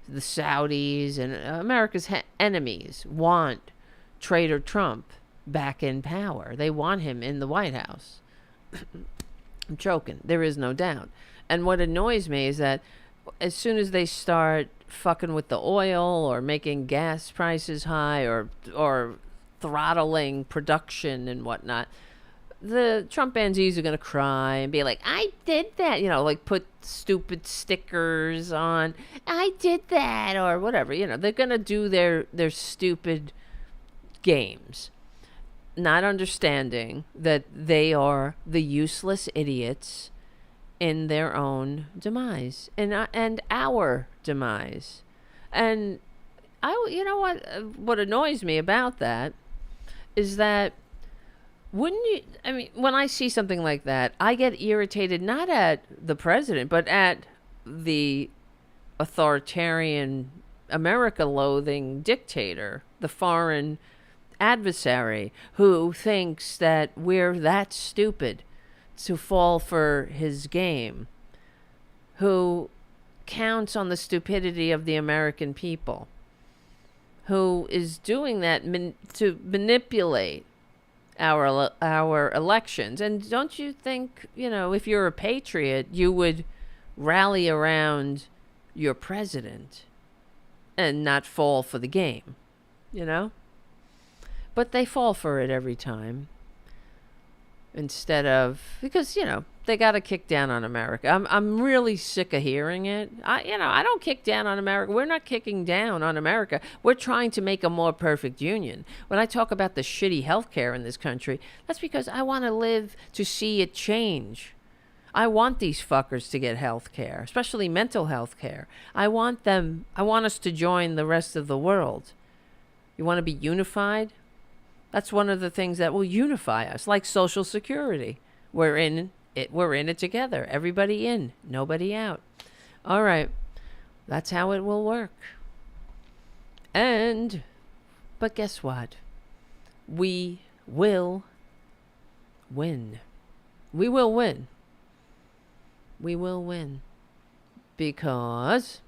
the Saudis and America's enemies want traitor Trump back in power. They want him in the White House. I'm joking. There is no doubt. And what annoys me is that as soon as they start fucking with the oil or making gas prices high or throttling production and whatnot, the Trumpanzees are going to cry and be like, I did that, like put stupid stickers on, I did that, or whatever. They're going to do their stupid games, not understanding that they are the useless idiots in their own demise and our demise. And what annoys me about that is that when I see something like that, I get irritated not at the president, but at the authoritarian, America-loathing dictator, the foreign adversary who thinks that we're that stupid to fall for his game, who counts on the stupidity of the American people, who is doing that to manipulate our elections. And don't you think, if you're a patriot, you would rally around your president and not fall for the game, But they fall for it every time. Instead of, because, they got to kick down on America. I'm really sick of hearing it. I don't kick down on America. We're not kicking down on America. We're trying to make a more perfect union. When I talk about the shitty healthcare in this country, that's because I want to live to see it change. I want these fuckers to get healthcare, especially mental health care. I want us to join the rest of the world. You want to be unified? That's one of the things that will unify us, like Social Security. We're in it together. Everybody in, nobody out. All right. That's how it will work. But guess what? We will win. We will win. We will win. Because...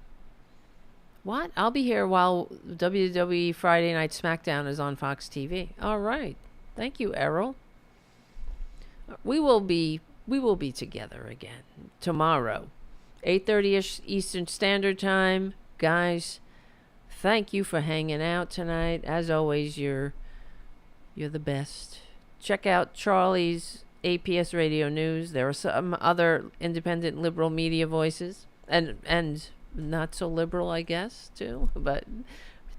What? I'll be here while WWE Friday Night SmackDown is on Fox TV. All right. Thank you, Errol. We will be together again tomorrow, 8:30ish Eastern Standard Time. Guys, thank you for hanging out tonight. As always, you're the best. Check out Charlie's APS Radio News. There are some other independent liberal media voices and not so liberal, I guess, too, but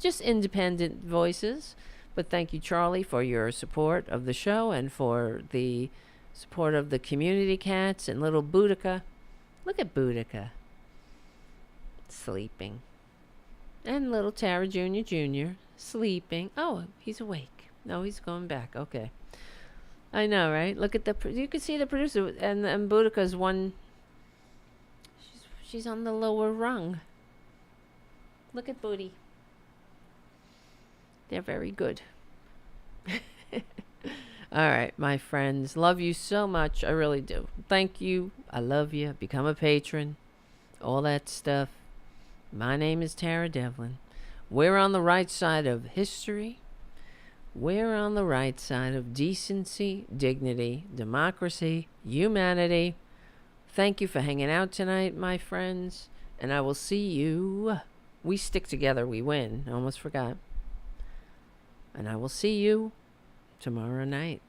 just independent voices. But thank you, Charlie, for your support of the show and for the support of the community cats and little Boudica. Look at Boudica. Sleeping. And little Tara Jr. sleeping. Oh, he's awake. No, he's going back. Okay. I know, right? Look at you can see the producer, and Boudica's one. She's on the lower rung. Look at Booty. They're very good. All right, my friends. Love you so much. I really do. Thank you. I love you. Become a patron. All that stuff. My name is Tara Devlin. We're on the right side of history. We're on the right side of decency, dignity, democracy, humanity. Thank you for hanging out tonight, my friends. And I will see you. We stick together, we win. I almost forgot. And I will see you tomorrow night.